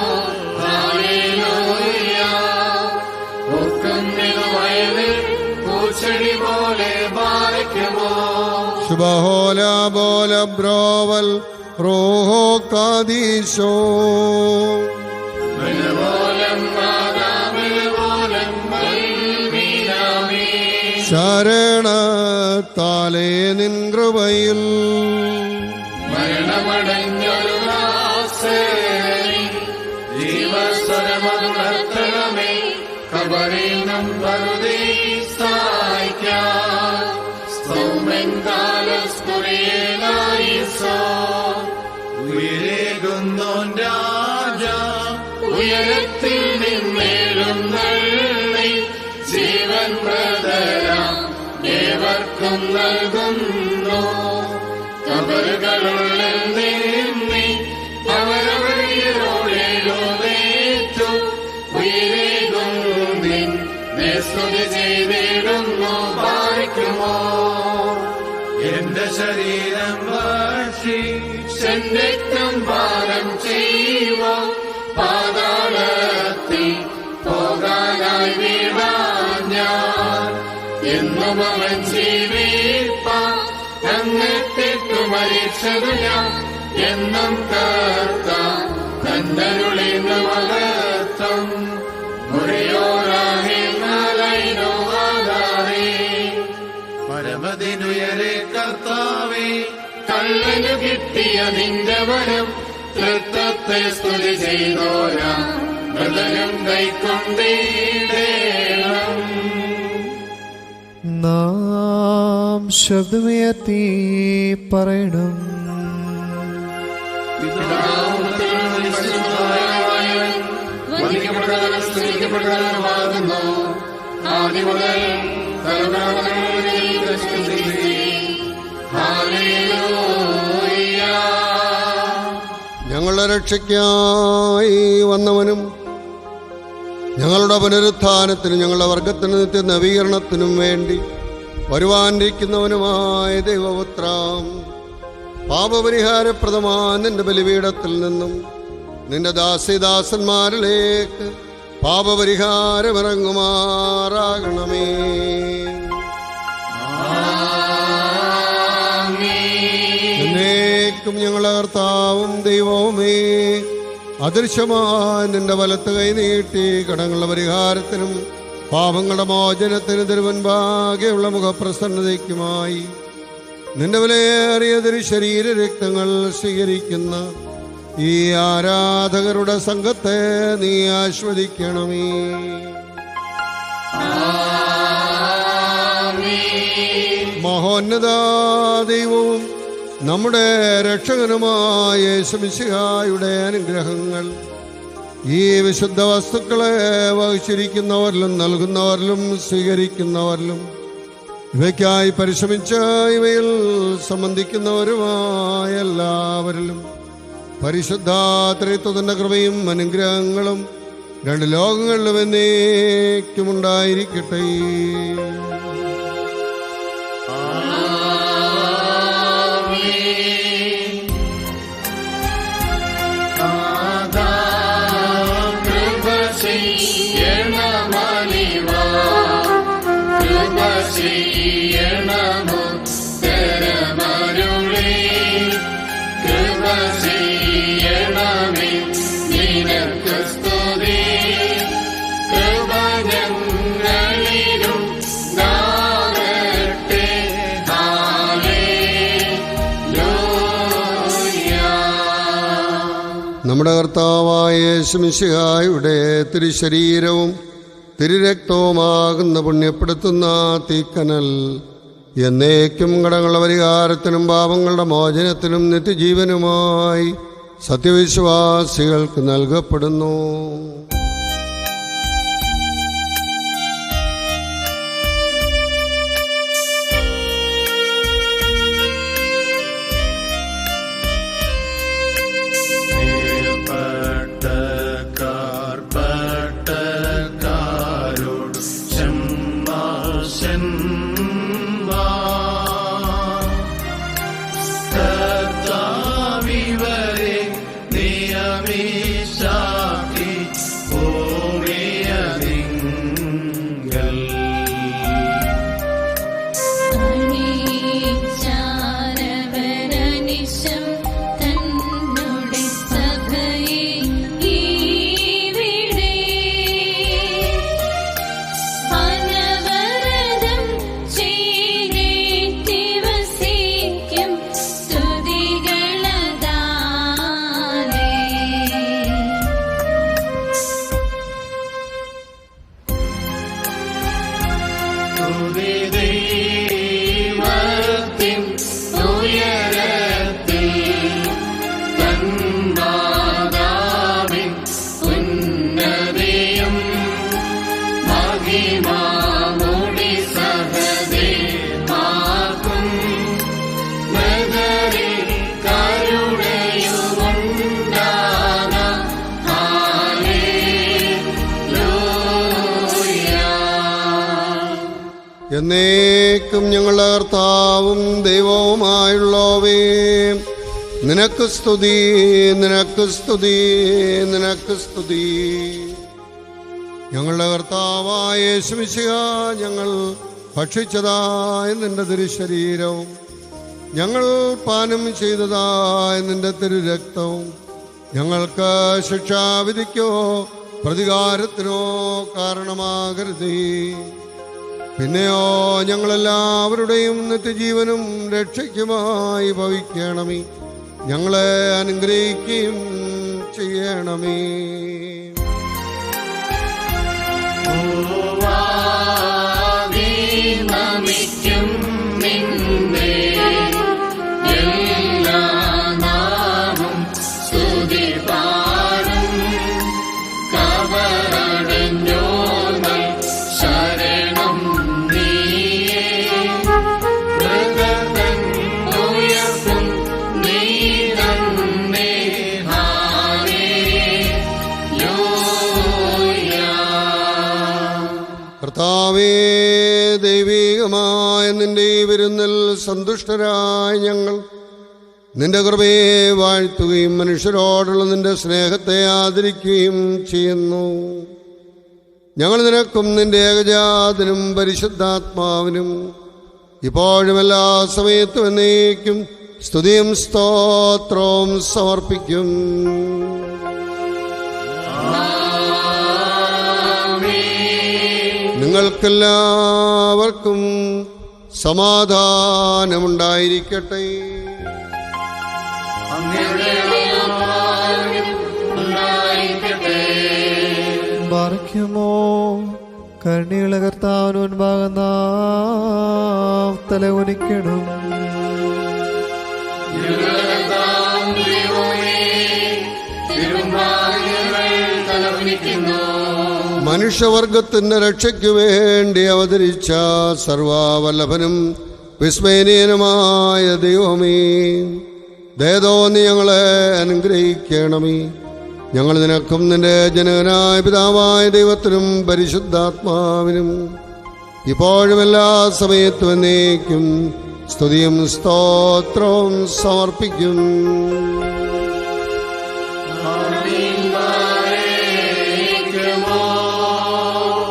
ഹല്ലേലൂയ. ഒക്കുന്നിതു വയലിൽ പൂച്ചെടി പോലെ ബാധിക്കുമോ. ശുഭഹോല ബോല ബ്രോവൽ റോഹോ കാദീശോ. മെലവോലം മാതാമെലവോലം മീനാമേ. ശരണത്താലേ നിൻ കൃപയിൽ മരണമടഞ്ഞൊരു ദാസനെ ജീവസ്വരമതുണർത്തണമേ. കബറിനും പറുദീസായ്ക്കാൻ സ്തോമൻ കാലസ്കുറിയേലായിസോ. ഉയരേകുന്നോൻ രാജ ഉയരത്തിൽ നിന്നേഴും എഴുന്നള്ളി ജീവൻ പ്രതരാം ഏവർക്കും നൽകുന്നു. കബറുകളുള്ളിൽ നീന്നി അവരവരിലോളെഴുന്നേറ്റു ഉയരേകും നിന്നെ സ്തുതി ചെയ്തിടുന്നു. പാലിക്കുമോ എന്റെ ശരീരം രക്തം പാനം ചെയ്യുമോ പാതാളത്തിൽ പോകാനായി വീഴാൻ ഞാൻ എന്നും അവൻ ജീവിപ്പാൻ അങ്ങെത്തിട്ടു മരിച്ചതു ഞാൻ എന്നും കർത്താൻ കണ്ടരുളിന്ന് മഹത്വം പരമതിനുയരെ കർത്താവേ കള്ളനു കിട്ടിയ നിന്റെ വരം തൃത്വത്തെ സ്തുതി ചെയ്തോരാ മൃതനും കൈക്കൊണ്ടേടേണം. നാം ശബ്ദമുയർത്തി പറയണം. വന്ദിക്കപ്പെട്ടവനും സ്തുതിക്കപ്പെട്ടവനുമാകുന്നു ആദ്യം മുതൽ തലമുറകളിൽ ഹല്ലേലൂയ. ഞങ്ങളുടെ രക്ഷയ്ക്കായി വന്നവനും ഞങ്ങളുടെ പുനരുത്ഥാനത്തിനും ഞങ്ങളുടെ വർഗത്തിന് നിത്യ നവീകരണത്തിനും വേണ്ടി വരുവാനിരിക്കുന്നവനുമായ ദൈവപുത്രം, പാപപരിഹാരപ്രദമായ നിന്റെ ബലിപീഠത്തിൽ നിന്നും നിന്റെ ദാസിദാസന്മാരിലേക്ക് പാപപരിഹാരമിറങ്ങുമാറാകണമേ. എന്നേക്കും ഞങ്ങളുടെ കർത്താവും ദൈവവുമേ, അദൃശ്യമായ നിന്റെ വലത്ത് കൈ നീട്ടി കടങ്ങളുടെ പരിഹാരത്തിനും പാപങ്ങളുടെ മോചനത്തിനും തിരുവൻപാകെയുള്ള മുഖപ്രസന്നതയ്ക്കുമായി നിന്റെ വിലയേറിയ ശരീര രക്തങ്ങൾ സ്വീകരിക്കുന്ന ഈ ആരാധകരുടെ സംഘത്തെ നീ ആസ്വദിക്കണമേ. മഹോന്നത ദൈവവും നമ്മുടെ രക്ഷകനുമായ യേശുമിശിഹായുടെ അനുഗ്രഹങ്ങൾ ഈ വിശുദ്ധ വസ്തുക്കളെ വഹിച്ചിരിക്കുന്നവരിലും നൽകുന്നവരിലും സ്വീകരിക്കുന്നവരിലും ഇവയ്ക്കായി പരിശ്രമിച്ച് ഇവയിൽ സംബന്ധിക്കുന്നവരുമായ എല്ലാവരിലും പരിശുദ്ധ ത്രിത്വത്തിന്റെ കൃപയും അനുഗ്രഹങ്ങളും രണ്ട് ലോകങ്ങളിലും എന്നേക്കുമുണ്ടായിരിക്കട്ടെ. നമ്മുടെ കർത്താവായ യേശുമിശിഹായുടെ തിരുശരീരവും തിരുരക്തവുമാകുന്ന പുണ്യപ്പെടുത്തുന്ന തീക്കനൽ എന്നേക്കും കടങ്ങളുടെ പരിഹാരത്തിനും പാപങ്ങളുടെ മോചനത്തിനും നിത്യജീവനുമായി സത്യവിശ്വാസികൾക്ക് നൽകപ്പെടുന്നു. കർത്താവിവരെ നിയമിച്ചാക്കി എന്നേക്കും ഞങ്ങളുടെ കർത്താവും ദൈവവുമായുള്ളവേ, നിനക്ക് സ്തുതി, നിനക്ക് സ്തുതി, നിനക്ക് സ്തുതി. ഞങ്ങളുടെ കർത്താവായ യേശുമിശിഹ, ഞങ്ങൾ ഭക്ഷിച്ചതായ നിന്റെ തിരുശരീരവും ഞങ്ങൾ പാനം ചെയ്തതായ നിന്റെ തിരുരക്തവും ഞങ്ങൾക്ക് ശിക്ഷാവിധിക്കോ പ്രതികാരത്തിനോ കാരണമാകരുതേ. പിന്നെയോ ഞങ്ങളെല്ലാവരുടെയും നിത്യജീവനും രക്ഷയ്ക്കുമായി ഭവിക്കണമേ. ഞങ്ങളെ അനുഗ്രഹിക്കുകയും ചെയ്യണമേ. നമിക്കും നിന്നെ എല്ലാ നാമം സ്തുതി പാടും. കബറടഞ്ഞോർന്നൽ ശരണം നീയേ, മൃതൻ ഉയർപ്പും നീ തന്നെ. ഹല്ലേലൂയ. കർത്താവേ, ദൈവികമായ നിന്റെ ഈ വിരുന്നിൽ സന്തുഷ്ടരായ ഞങ്ങൾ നിന്റെ കൃപയെ വാഴ്ത്തുകയും മനുഷ്യരോടുള്ള നിന്റെ സ്നേഹത്തെ ആദരിക്കുകയും ചെയ്യുന്നു. ഞങ്ങൾ നിനക്കും നിന്റെ ഏകജാതനും പരിശുദ്ധാത്മാവിനും ഇപ്പോഴും എല്ലാ സമയത്തും എന്നേക്കും സ്തുതിയും സ്തോത്രവും സമർപ്പിക്കും. നിങ്ങൾക്കെല്ലാവർക്കും സമാധാനമുണ്ടായിരിക്കട്ടെ. ബാറയ്ക്കുമോ കരുണയുള്ള കർത്താവിന് മുൻപാകെ നാം തലകുനിക്കണം. മനുഷ്യവർഗത്തിന്റെ രക്ഷയ്ക്കു വേണ്ടി അവതരിച്ച സർവവല്ലഭനും വിസ്മയനീയനുമായ ദൈവമേ, ദയതോന്നി ഞങ്ങളെ അനുഗ്രഹിക്കണമേ. ഞങ്ങൾ നിനക്കും നിന്റെ ജനകനായ പിതാവായ ദൈവത്തിനും പരിശുദ്ധാത്മാവിനും ഇപ്പോഴും എല്ലാ സമയത്തും എന്നേക്കും സ്തുതിയും സ്തോത്രവും സമർപ്പിക്കും.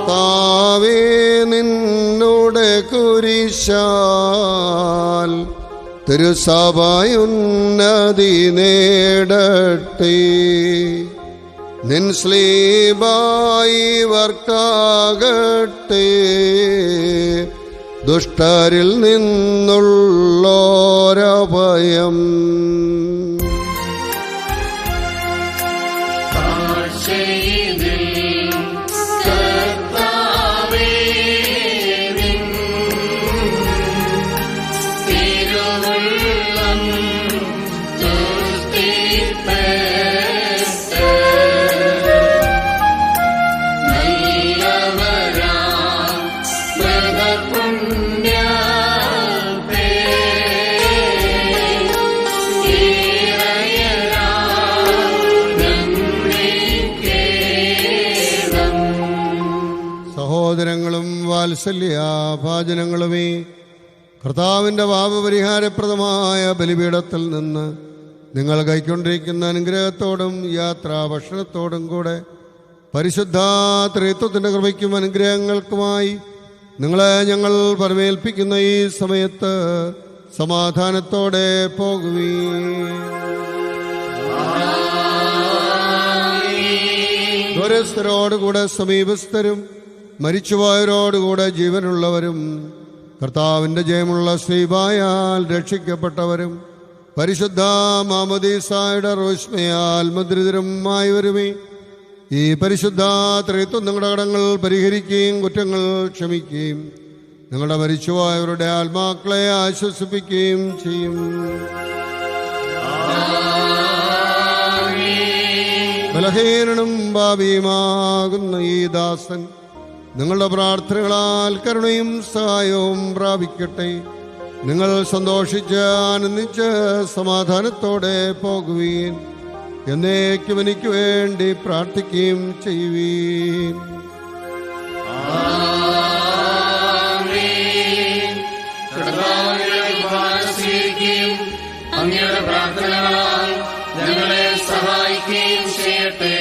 താവേ, നിന്നുടെ കുരിശാൽ തിരുസഭയുന്നതി നേടട്ടെ. നിൻ സ്ലീബായി വർക്കാകട്ടെ. ദുഷ്ടരിൽ നിന്നുള്ളോരഭയം. സഹോദരങ്ങളും വാത്സല്യഭാജനങ്ങളുമേ, കർത്താവിൻ്റെ പാപപരിഹാരപ്രദമായ ബലിപീഠത്തിൽ നിന്ന് നിങ്ങൾ കൈക്കൊണ്ടിരിക്കുന്ന അനുഗ്രഹത്തോടും യാത്രാ ഭക്ഷണത്തോടും കൂടെ പരിശുദ്ധ ത്രിത്വത്തിൻ്റെ കൃപയ്ക്കും അനുഗ്രഹങ്ങൾക്കുമായി നിങ്ങളെ ഞങ്ങൾ പരമേൽപ്പിക്കുന്ന ഈ സമയത്ത് സമാധാനത്തോടെ പോകുവീൻ. ദൂരസ്ഥരോടുകൂടെ സമീപസ്ഥരും മരിച്ചുപോയവരോടുകൂടെ ജീവനുള്ളവരും കർത്താവിൻ്റെ ജയമുള്ള ശ്രീബായാൽ രക്ഷിക്കപ്പെട്ടവരും പരിശുദ്ധ മാമോദീസായുടെ റോഷ്മയാൽ മുദ്രിതരുമായവരുമേ, ഈ പരിശുദ്ധ ത്രിത്വം നിങ്ങളുടെ കടങ്ങൾ പരിഹരിക്കുകയും കുറ്റങ്ങൾ ക്ഷമിക്കുകയും നിങ്ങളുടെ മരിച്ചുപോയവരുടെ ആത്മാക്കളെ ആശ്വസിപ്പിക്കുകയും ചെയ്യും. ബലഹീനനും ഭാവിയുമാകുന്ന ഈ ദാസൻ നിങ്ങളുടെ പ്രാർത്ഥനകളാൽ കരുണയും സഹായവും പ്രാപിക്കട്ടെ. നിങ്ങൾ സന്തോഷിച്ച് ആനന്ദിച്ച് സമാധാനത്തോടെ പോകുവീൻ. എന്നേക്കും എനിക്ക് വേണ്ടി പ്രാർത്ഥിക്കുകയും ചെയ്യുവീൻ. ആമേൻ. അങ്ങയുടെ പ്രാർത്ഥനകളാൽ ഞങ്ങളെ സഹായിക്കുകയും ചെയ്യട്ടെ.